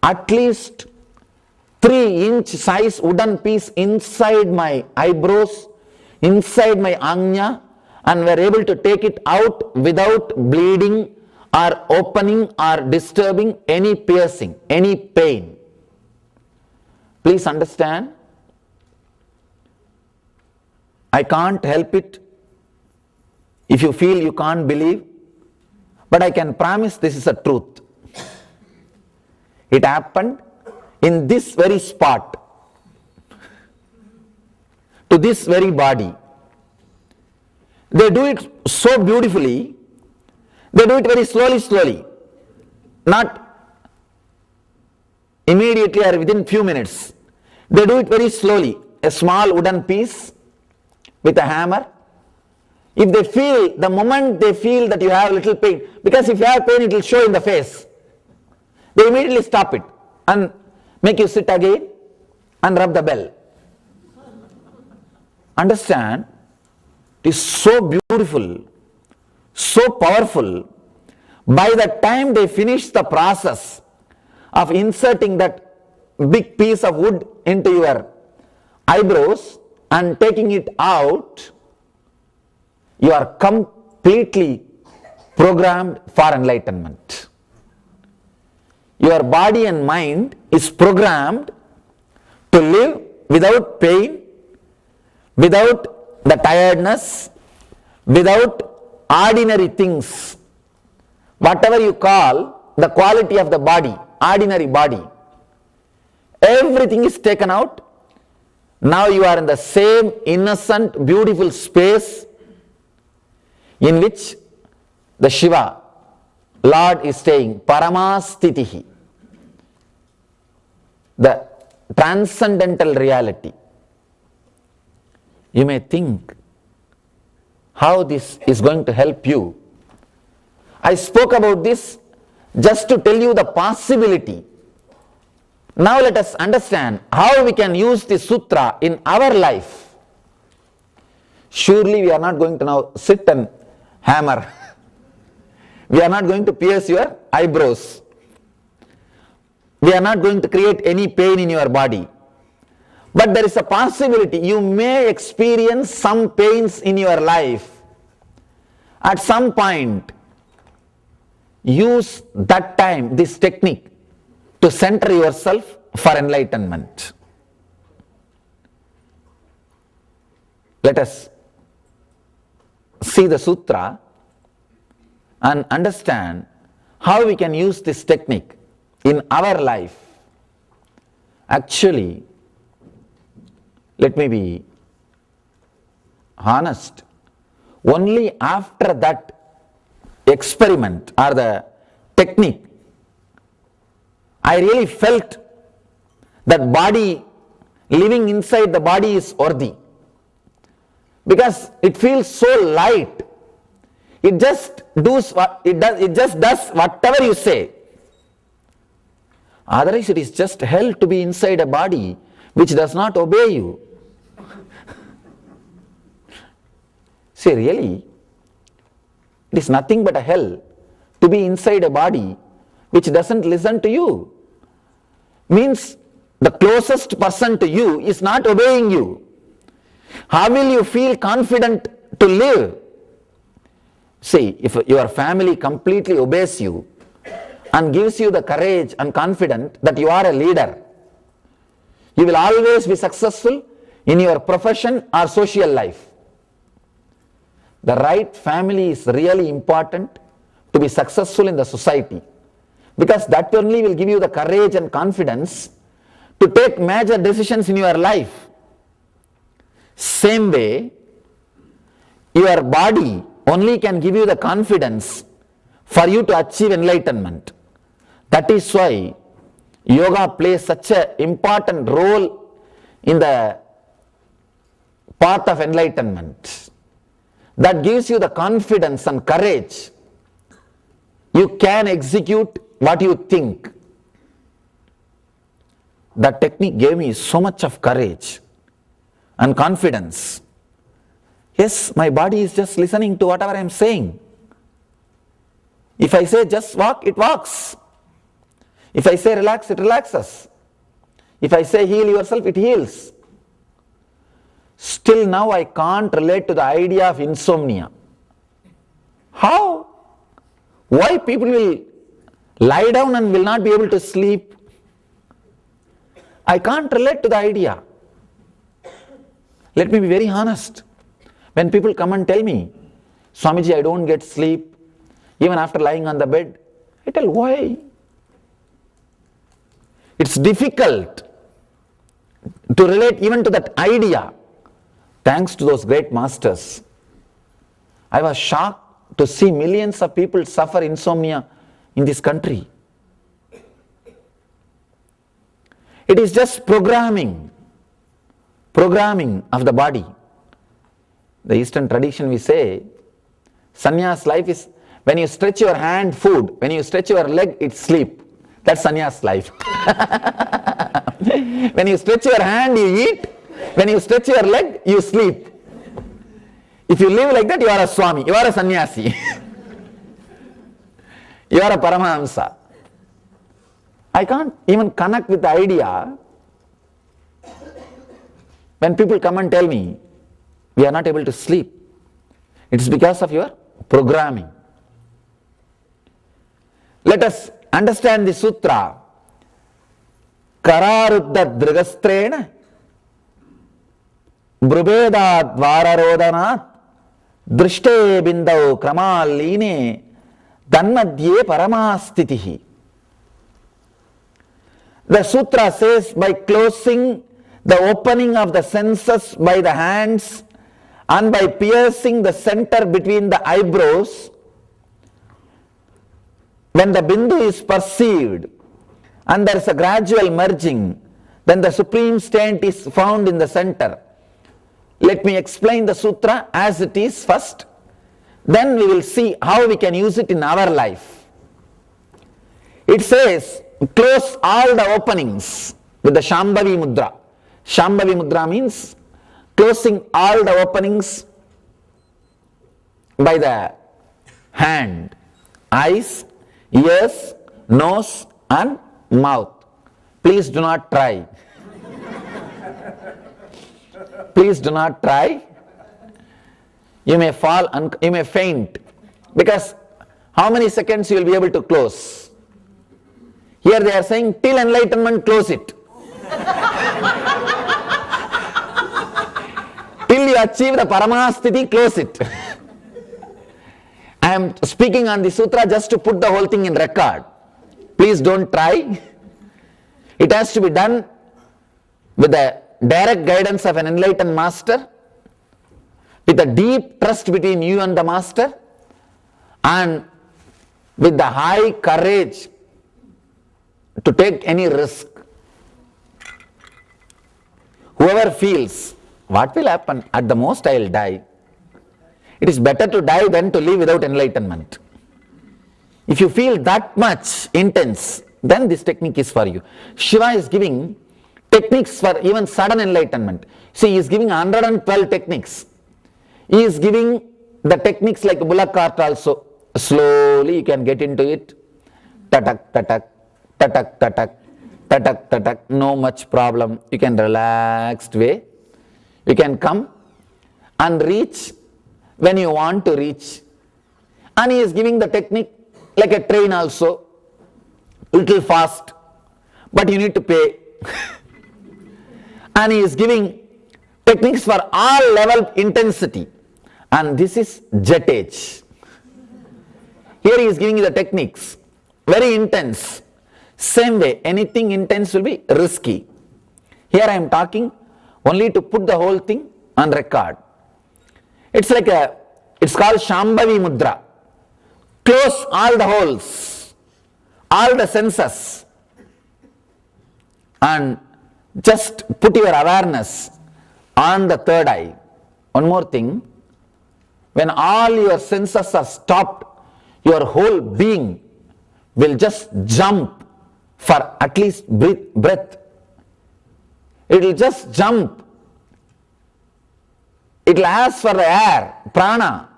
at least 3-inch size wooden piece inside my eyebrows, inside my anya, and were able to take it out without bleeding or opening or disturbing any piercing, any pain. Please understand, I can't help it if you feel you can't believe, but I can promise this is a truth. It happened in this very spot, to this very body. They do it so beautifully, they do it very slowly, not immediately or within few minutes. They do it very slowly, a small wooden piece with a hammer. If they feel, the moment they feel that you have little pain, because if you have pain it will show in the face, they immediately stop it and make you sit again and rub the bell. Understand? It is so beautiful, so powerful. By the time they finish the process of inserting that big piece of wood into your eyebrows and taking it out, you are completely programmed for enlightenment. Your body and mind is programmed to live without pain, without the tiredness, without ordinary things. Whatever you call the quality of the body, ordinary body, everything is taken out. Now you are in the same innocent, beautiful space in which the Shiva, Lord, is staying, Paramastitihi, the transcendental reality. You may think how this is going to help you. I spoke about this just to tell you the possibility. Now let us understand how we can use this sutra in our life. Surely we are not going to now sit and hammer. We are not going to pierce your eyebrows. We are not going to create any pain in your body. But there is a possibility you may experience some pains in your life. At some point, use that time, this technique, to center yourself for enlightenment. Let us see the sutra and understand how we can use this technique in our life. Actually, let me be honest, only after that experiment or the technique, I really felt that body, living inside the body is worthy. Because it feels so light. It just does whatever you say. Otherwise it is just hell to be inside a body which does not obey you. See, really, it is nothing but a hell to be inside a body which doesn't listen to you. Means the closest person to you is not obeying you. How will you feel confident to live? See, if your family completely obeys you and gives you the courage and confidence that you are a leader, you will always be successful in your profession or social life. The right family is really important to be successful in the society, because that only will give you the courage and confidence to take major decisions in your life. Same way, your body only can give you the confidence for you to achieve enlightenment. That is why yoga plays such an important role in the path of enlightenment. That gives you the confidence and courage. You can execute what you think. That technique gave me so much of courage and confidence. Yes, my body is just listening to whatever I am saying. If I say just walk, it walks. If I say relax, it relaxes. If I say heal yourself, it heals. Still now I can't relate to the idea of insomnia. How? Why people will lie down and will not be able to sleep? I can't relate to the idea. Let me be very honest. When people come and tell me, Swamiji, I don't get sleep, even after lying on the bed, I tell, why? It's difficult to relate even to that idea. Thanks to those great masters, I was shocked to see millions of people suffer insomnia in this country. It is just programming of the body. The Eastern tradition, we say, sannyas life is, when you stretch your hand, food, when you stretch your leg, it's sleep. That's sannyas life. When you stretch your hand, you eat. When you stretch your leg, you sleep. If you live like that, you are a Swami, you are a sannyasi. You are a Paramahamsa. I can't even connect with the idea. When people come and tell me, we are not able to sleep, it's because of your programming. Let us understand the sutra. Kararuddha drigastrena brubedad vararodanat drishte bindau kramaline danmadye paramastitihi. The sutra says, by closing the opening of the senses by the hands and by piercing the center between the eyebrows, when the bindu is perceived and there is a gradual merging, then the supreme state is found in the center. Let me explain the sutra as it is first, then we will see how we can use it in our life. It says, close all the openings with the Shambhavi Mudra. Shambhavi Mudra means closing all the openings by the hand, eyes, ears, nose and mouth. Please do not try. Please do not try. You may fall, you may faint, because how many seconds you will be able to close? Here they are saying till enlightenment close it. Till you achieve the Paramastiti, close it. I am speaking on the sutra just to put the whole thing in record. Please don't try. It has to be done with the direct guidance of an enlightened master, with a deep trust between you and the master, and with the high courage to take any risk. Whoever feels, what will happen? At the most I will die. It is better to die than to live without enlightenment. If you feel that much intense, then this technique is for you. Shiva is giving techniques for even sudden enlightenment. See, he is giving 112 techniques. He is giving the techniques like bullock cart also. Slowly you can get into it. Tatak, tatak, tatak, tatak, tatak, tatak. No much problem. You can relaxed way. You can come and reach when you want to reach. And he is giving the technique like a train also. Little fast. But you need to pay. And he is giving techniques for all level intensity. And this is jet age. Here he is giving you the techniques. Very intense. Same way, anything intense will be risky. Here I am talking only to put the whole thing on record. It's like it's called Shambhavi Mudra. Close all the holes, all the senses, and just put your awareness on the third eye. One more thing, when all your senses are stopped, your whole being will just jump for at least breath. It will just jump. It will ask for the air, prana,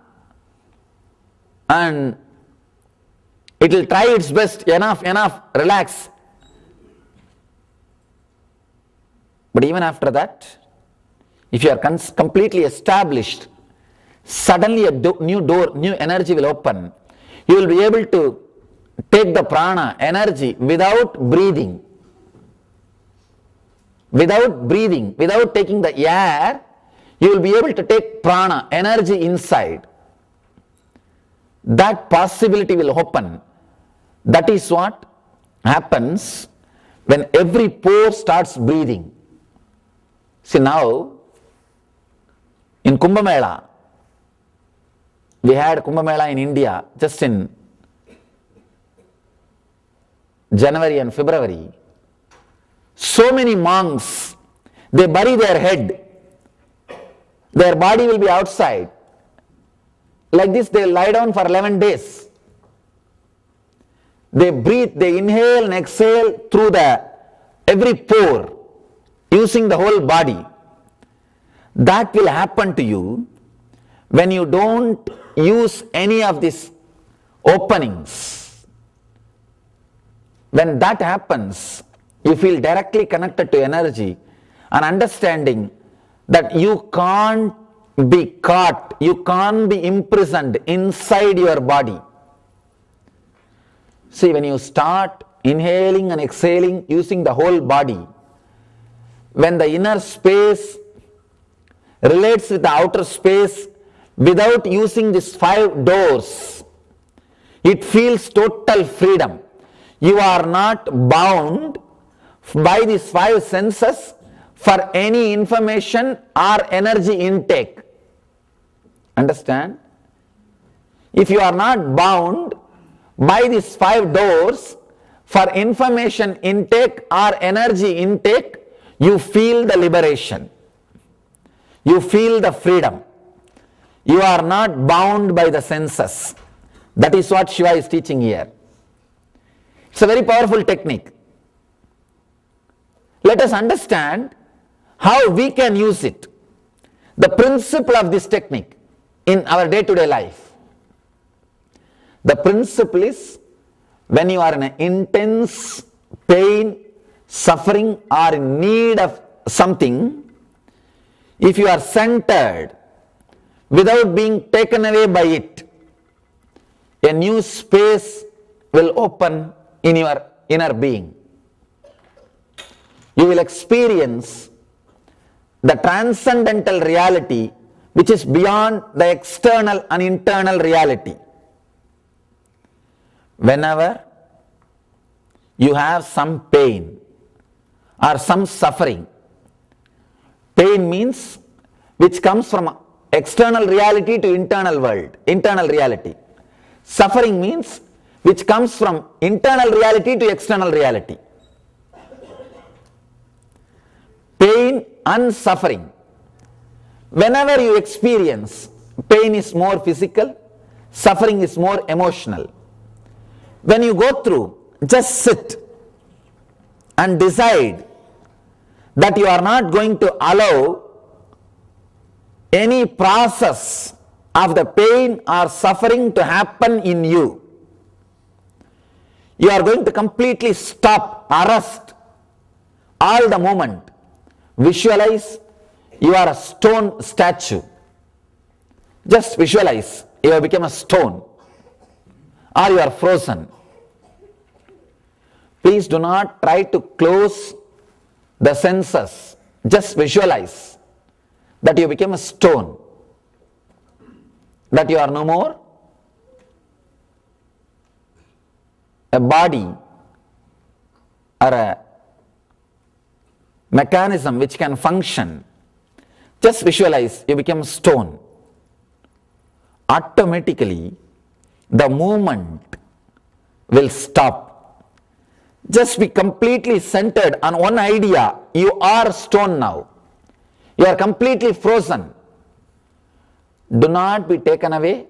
and it will try its best. Enough, enough, relax. But even after that, if you are completely established, suddenly a new energy will open. You will be able to take the prana, energy, without breathing. Without breathing, without taking the air, you will be able to take prana, energy inside. That possibility will open. That is what happens when every pore starts breathing. See, now in Kumbh Mela, we had Kumbh Mela in India just in January and February. So many monks, they bury their head. Their body will be outside. Like this, they lie down for 11 days. They breathe, they inhale and exhale through every pore, using the whole body. That will happen to you when you don't use any of these openings. When that happens, you feel directly connected to energy and understanding that you can't be caught, you can't be imprisoned inside your body. See, when you start inhaling and exhaling using the whole body, when the inner space relates with the outer space without using these 5 doors, it feels total freedom. You are not bound by these 5 senses for any information or energy intake. Understand? If you are not bound by these 5 doors for information intake or energy intake, you feel the liberation. You feel the freedom. You are not bound by the senses. That is what Shiva is teaching here. It's a very powerful technique. Let us understand how we can use it. The principle of this technique in our day-to-day life. The principle is, when you are in an intense pain, suffering, or in need of something, if you are centered without being taken away by it, a new space will open in your inner being. You will experience the transcendental reality which is beyond the external and internal reality. Whenever you have some pain or some suffering, pain means which comes from external reality to internal world, internal reality. Suffering means which comes from internal reality to external reality. Pain and suffering. Whenever you experience, pain is more physical, suffering is more emotional. When you go through, just sit and decide that you are not going to allow any process of the pain or suffering to happen in you. You are going to completely stop, arrest all the movement. Visualize you are a stone statue. Just visualize you have become a stone or you are frozen. Please do not try to close the senses. Just visualize that you became a stone, that you are no more a body or a mechanism which can function. Just visualize you become a stone. Automatically the movement will stop. Just be completely centered on one idea. You are stone now. You are completely frozen. Do not be taken away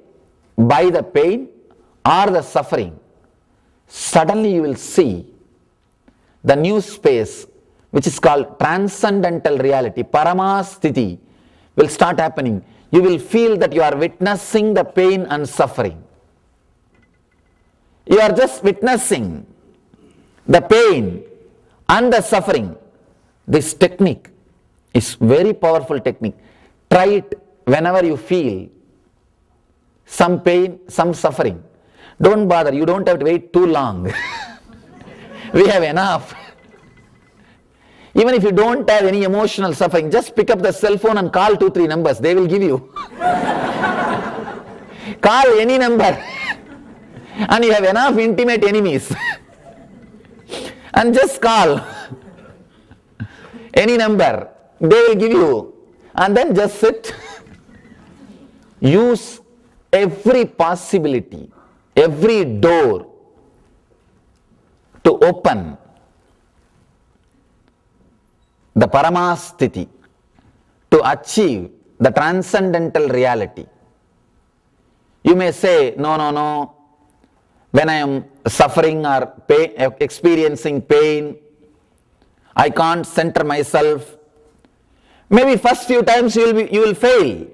by the pain or the suffering. Suddenly you will see the new space which is called transcendental reality, Paramashithiti, will start happening. You will feel that you are witnessing the pain and suffering. You are just witnessing the pain and the suffering. This technique is very powerful technique. Try it whenever you feel some pain, some suffering. Don't bother, you don't have to wait too long. We have enough. Even if you don't have any emotional suffering, just pick up the cell phone and call 2-3 numbers. They will give you. Call any number. And you have enough intimate enemies. And just call any number. They will give you. And then just sit. Use every possibility, every door to open the Paramashithiti, to achieve the transcendental reality. You may say, no, when I am suffering or pain, experiencing pain, I can't center myself. Maybe first few times you will fail.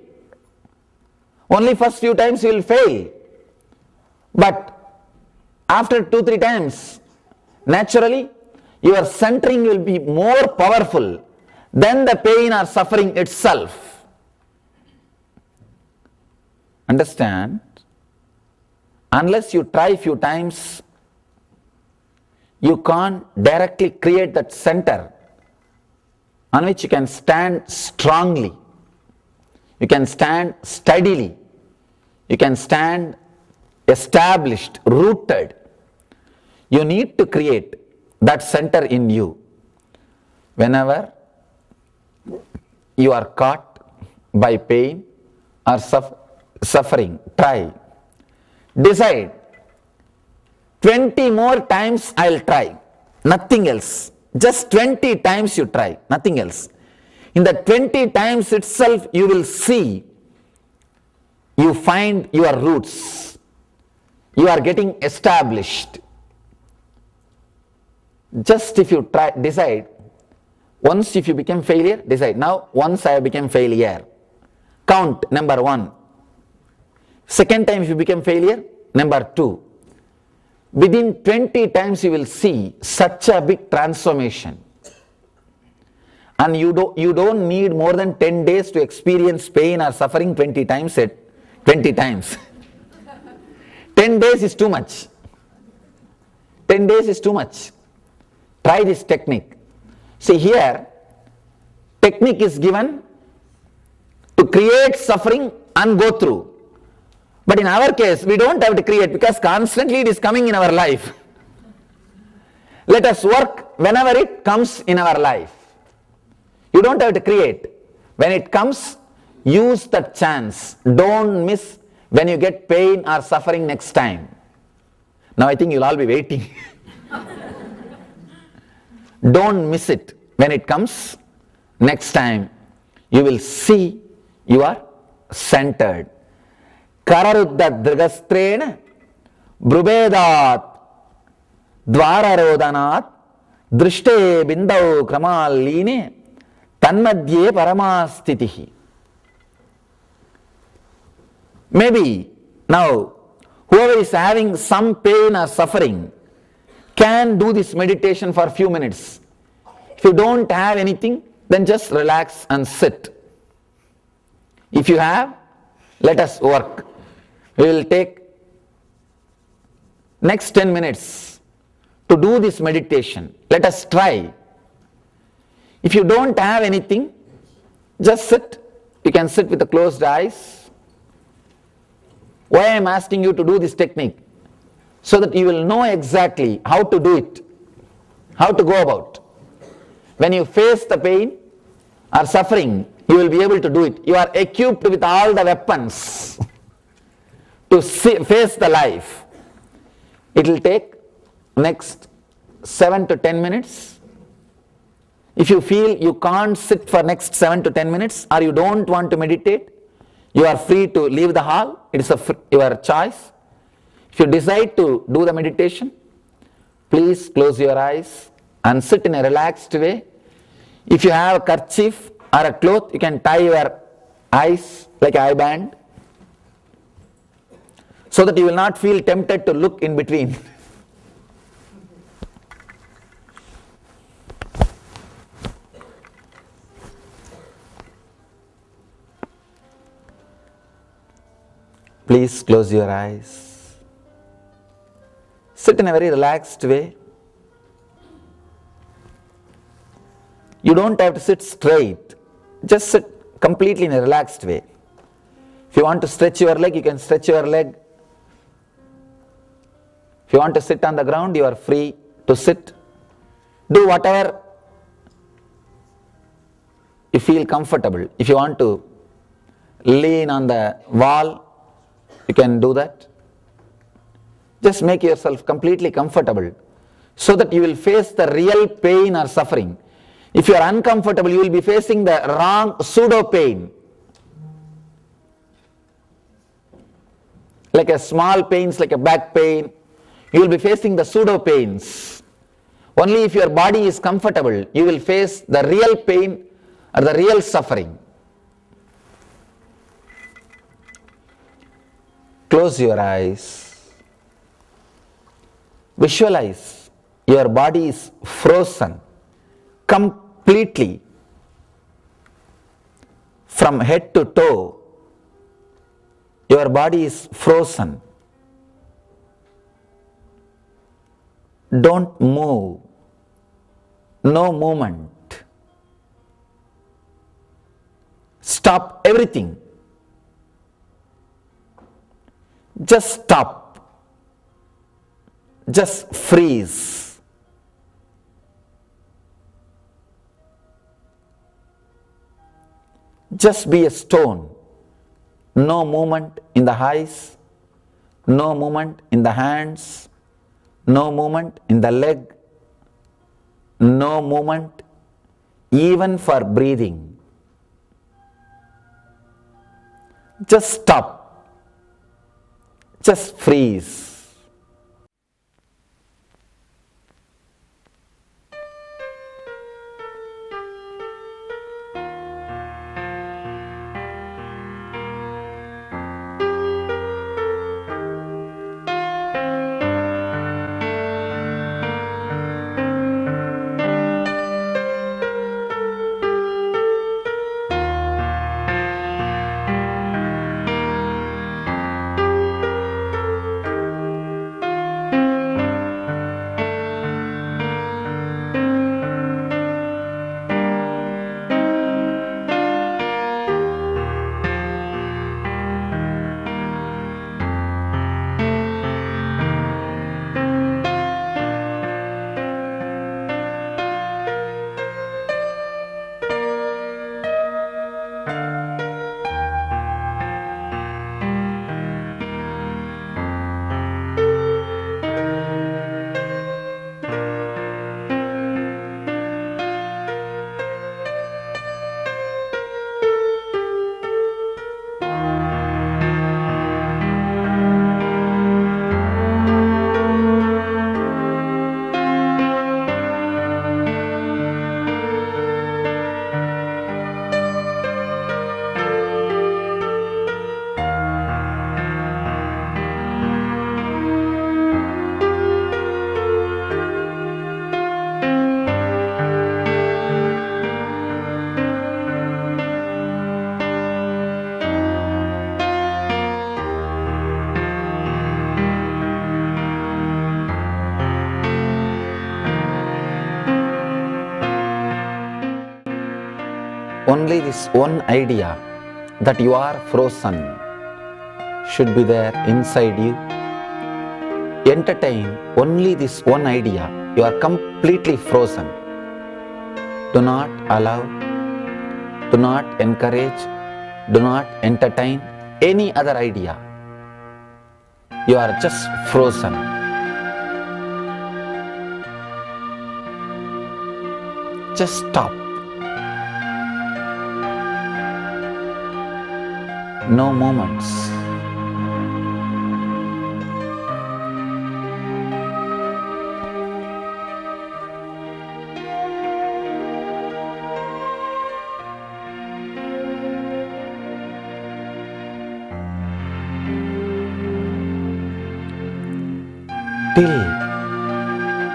Only first few times you will fail. But after 2-3 times, naturally, your centering will be more powerful than the pain or suffering itself. Understand? Unless you try few times, you can't directly create that center on which you can stand strongly. You can stand steadily. You can stand established, rooted. You need to create that center in you. Whenever you are caught by pain or suffering, try. Decide, 20 more times I will try, nothing else. Just 20 times you try, nothing else. In the 20 times itself you will see, you find your roots. You are getting established. Just if you try, decide, once if you become failure, decide, now once I have become failure. Count number 1. Second time if you become failure, Number 2, within 20 times you will see such a big transformation. And you don't need more than 10 days to experience pain or suffering 20 times. 20 times. 10 days is too much. 10 days is too much. Try this technique. See here, technique is given to create suffering and go through. But in our case, we don't have to create because constantly it is coming in our life. Let us work whenever it comes in our life. You don't have to create. When it comes, use that chance. Don't miss when you get pain or suffering next time. Now I think you'll all be waiting. Don't miss it. When it comes, next time, you will see you are centered. Kararudda dragastrena brubedat dvararodanat drishte bindau kramaline tanmadye paramastitihi. Maybe now whoever is having some pain or suffering can do this meditation for a few minutes. If you don't have anything, then just relax and sit. If you have, let us work. We will take next 10 minutes to do this meditation. Let us try. If you don't have anything, just sit. You can sit with the closed eyes. Why I am asking you to do this technique? So that you will know exactly how to do it, how to go about. When you face the pain or suffering, you will be able to do it. You are equipped with all the weapons to face the life. It will take next 7 to 10 minutes. If you feel you can't sit for next 7 to 10 minutes or you don't want to meditate, you are free to leave the hall. It is your choice. If you decide to do the meditation, please close your eyes and sit in a relaxed way. If you have a kerchief or a cloth, you can tie your eyes like an eye band so that you will not feel tempted to look in between. Please close your eyes. Sit in a very relaxed way. You don't have to sit straight. Just sit completely in a relaxed way. If you want to stretch your leg, you can stretch your leg. If you want to sit on the ground, you are free to sit. Do whatever you feel comfortable. If you want to lean on the wall, you can do that. Just make yourself completely comfortable so that you will face the real pain or suffering. If you are uncomfortable, you will be facing the wrong pseudo pain. Like a small pains, like a back pain, you will be facing the pseudo pains. Only if your body is comfortable, you will face the real pain or the real suffering. Close your eyes. Visualize your body is frozen completely from head to toe. Your body is frozen. Don't move. No movement. Stop everything. Just stop. Just freeze. Just be a stone. No movement in the eyes, no movement in the hands, no movement in the leg, no movement even for breathing. Just stop. Just freeze. only this one idea that you are frozen should be there inside you. Entertain only this one idea. You are completely frozen. Do not allow, do not encourage, do not entertain any other idea. You are just frozen. Just stop. No moments. Till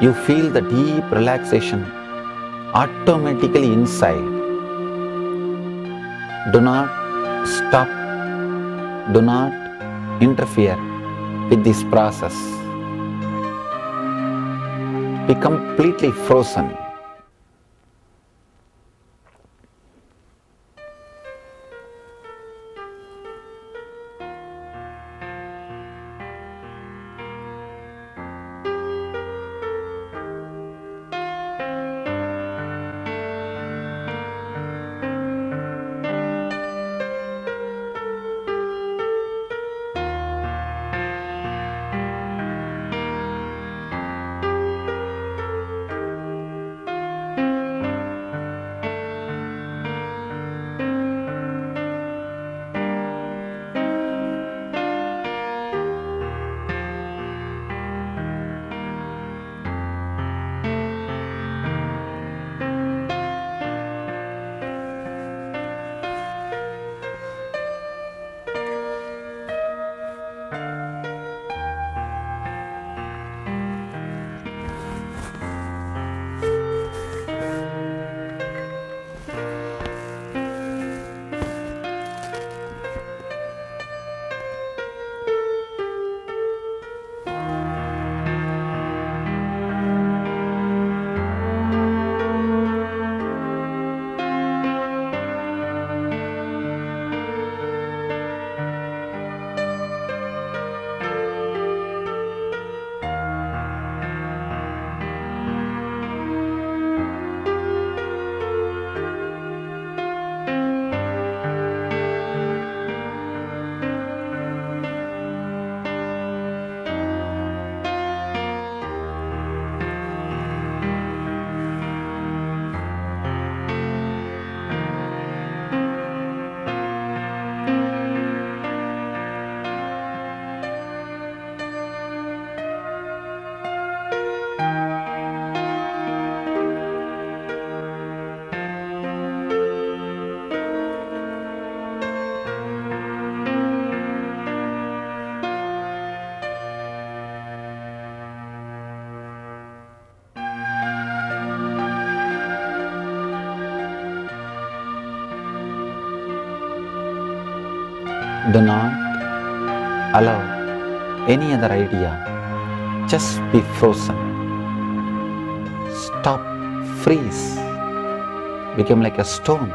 you feel the deep relaxation automatically inside. Do not stop. Do not interfere with this process. Be completely frozen. Do not allow any other idea. Just be frozen. Stop, freeze. Become like a stone.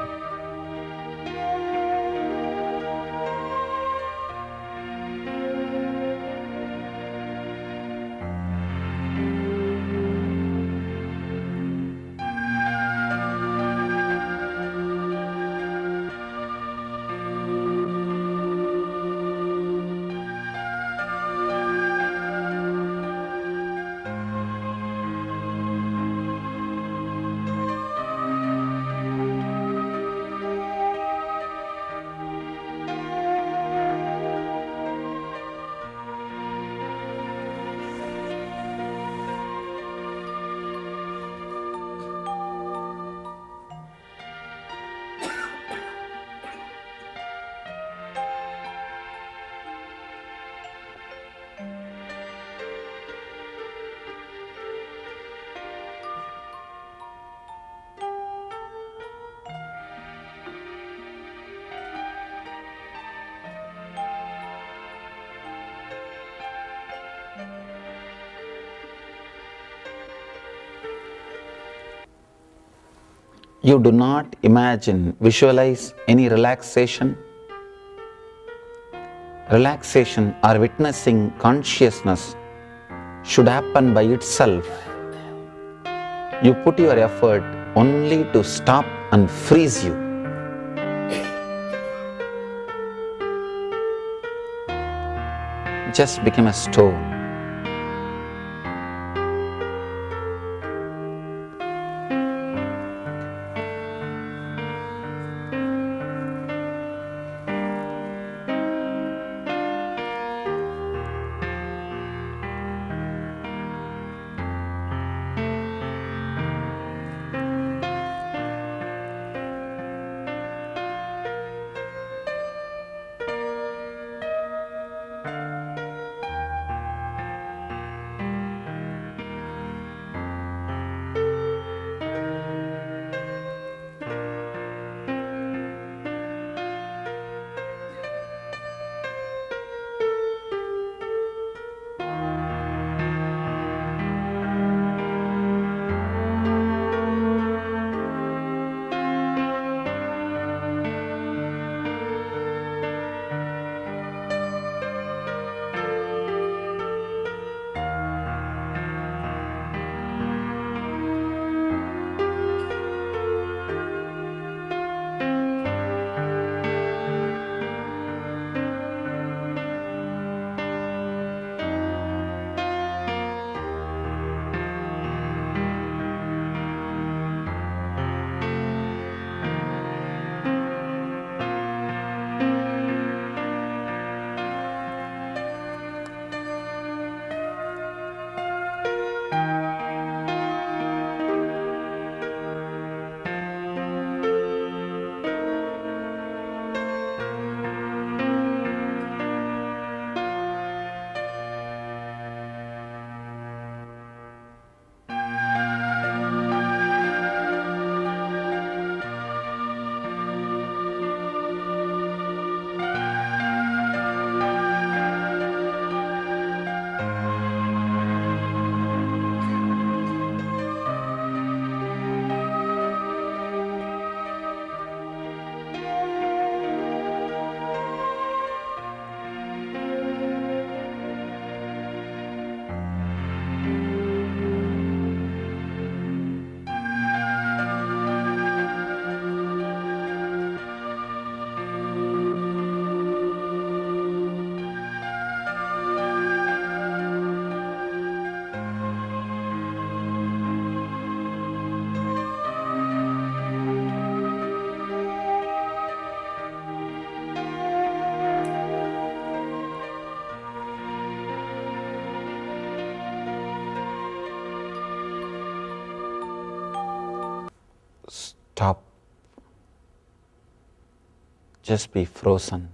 You do not imagine, visualize any relaxation. Relaxation or witnessing consciousness should happen by itself. You put your effort only to stop and freeze you. Just become a stone. Stop. Just be frozen.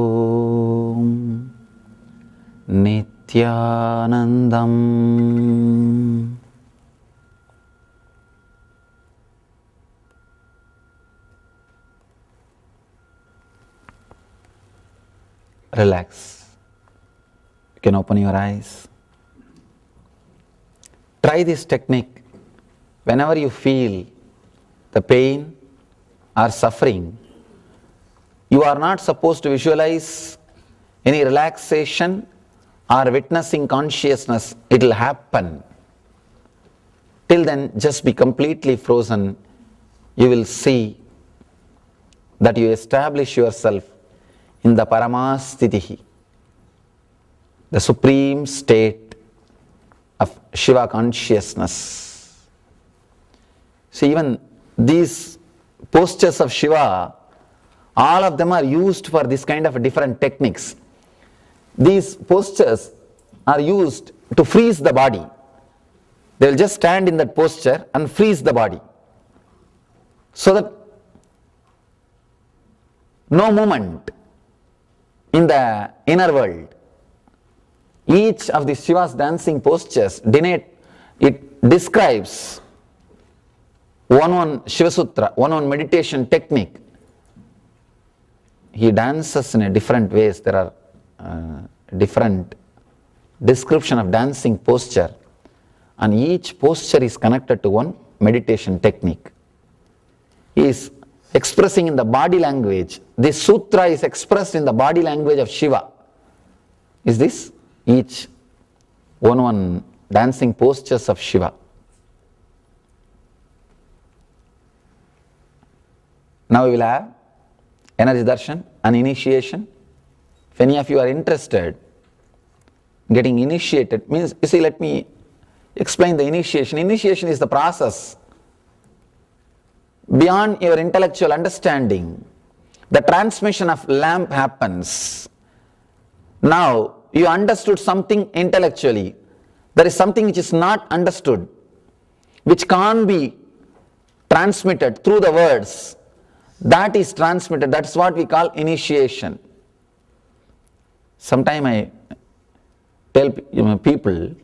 Om Nithyanandam. Relax. You can open your eyes. Try this technique whenever you feel the pain or suffering. You are not supposed to visualize any relaxation or witnessing consciousness. It will happen. Till then, just be completely frozen. You will see that you establish yourself in the Paramasthitihi, the supreme state of Shiva consciousness. See, even these postures of Shiva, all of them are used for this kind of different techniques. These postures are used to freeze the body. They will just stand in that posture and freeze the body, so that no movement in the inner world. Each of the Shiva's dancing postures describes one Shiva Sutra, one meditation technique. He dances in a different ways. There are different description of dancing posture, and each posture is connected to one meditation technique. He is expressing in the body language. This sutra is expressed in the body language of Shiva. Is this? Each one dancing postures of Shiva. Now we will have energy darshan and initiation. If any of you are interested in getting initiated, means, you see, let me explain the initiation. Initiation is the process beyond your intellectual understanding. The transmission of lamp happens. Now you understood something intellectually. There is something which is not understood, which can't be transmitted through the words. That is transmitted. That's what we call initiation. Sometimes I tell people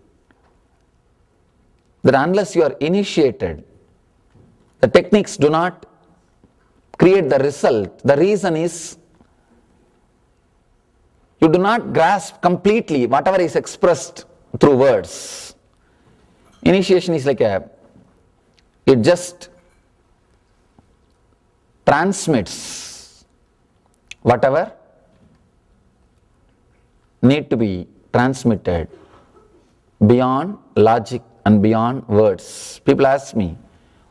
that unless you are initiated, the techniques do not create the result. The reason is you do not grasp completely whatever is expressed through words. Initiation is like it just transmits whatever need to be transmitted beyond logic and beyond words. People ask me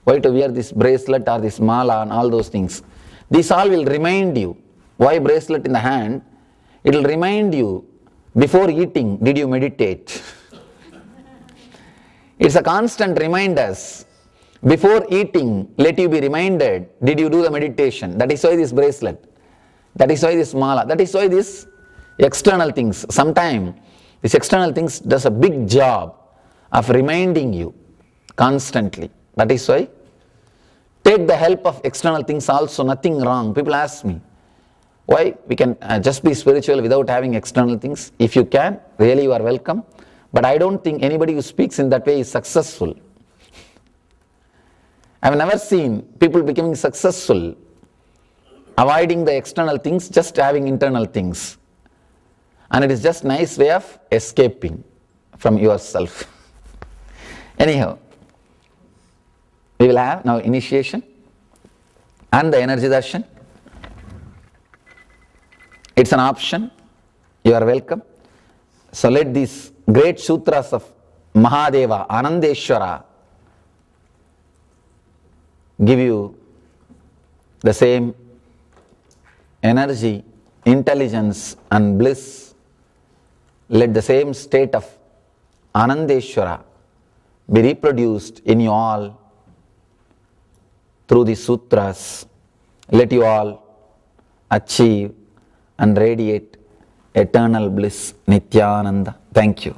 why to wear this bracelet or this mala and all those things. These all will remind you. Why bracelet in the hand? It will remind you, before eating, did you meditate? It's a constant reminder. Before eating, let you be reminded, did you do the meditation? That is why this bracelet. That is why this mala. That is why this external things. Sometimes this external things does a big job of reminding you constantly. That is why take the help of external things also, nothing wrong. People ask me, why we can just be spiritual without having external things? If you can, really you are welcome. But I don't think anybody who speaks in that way is successful. I have never seen people becoming successful avoiding the external things, just having internal things. And it is just nice way of escaping from yourself. Anyhow, we will have now initiation and the energy darshan. It's an option. You are welcome. So let these great sutras of Mahadeva, Anandeshwara, give you the same energy, intelligence and bliss. Let the same state of Anandeshwara be reproduced in you all through the sutras. Let you all achieve and radiate eternal bliss, Nithyananda. Thank you.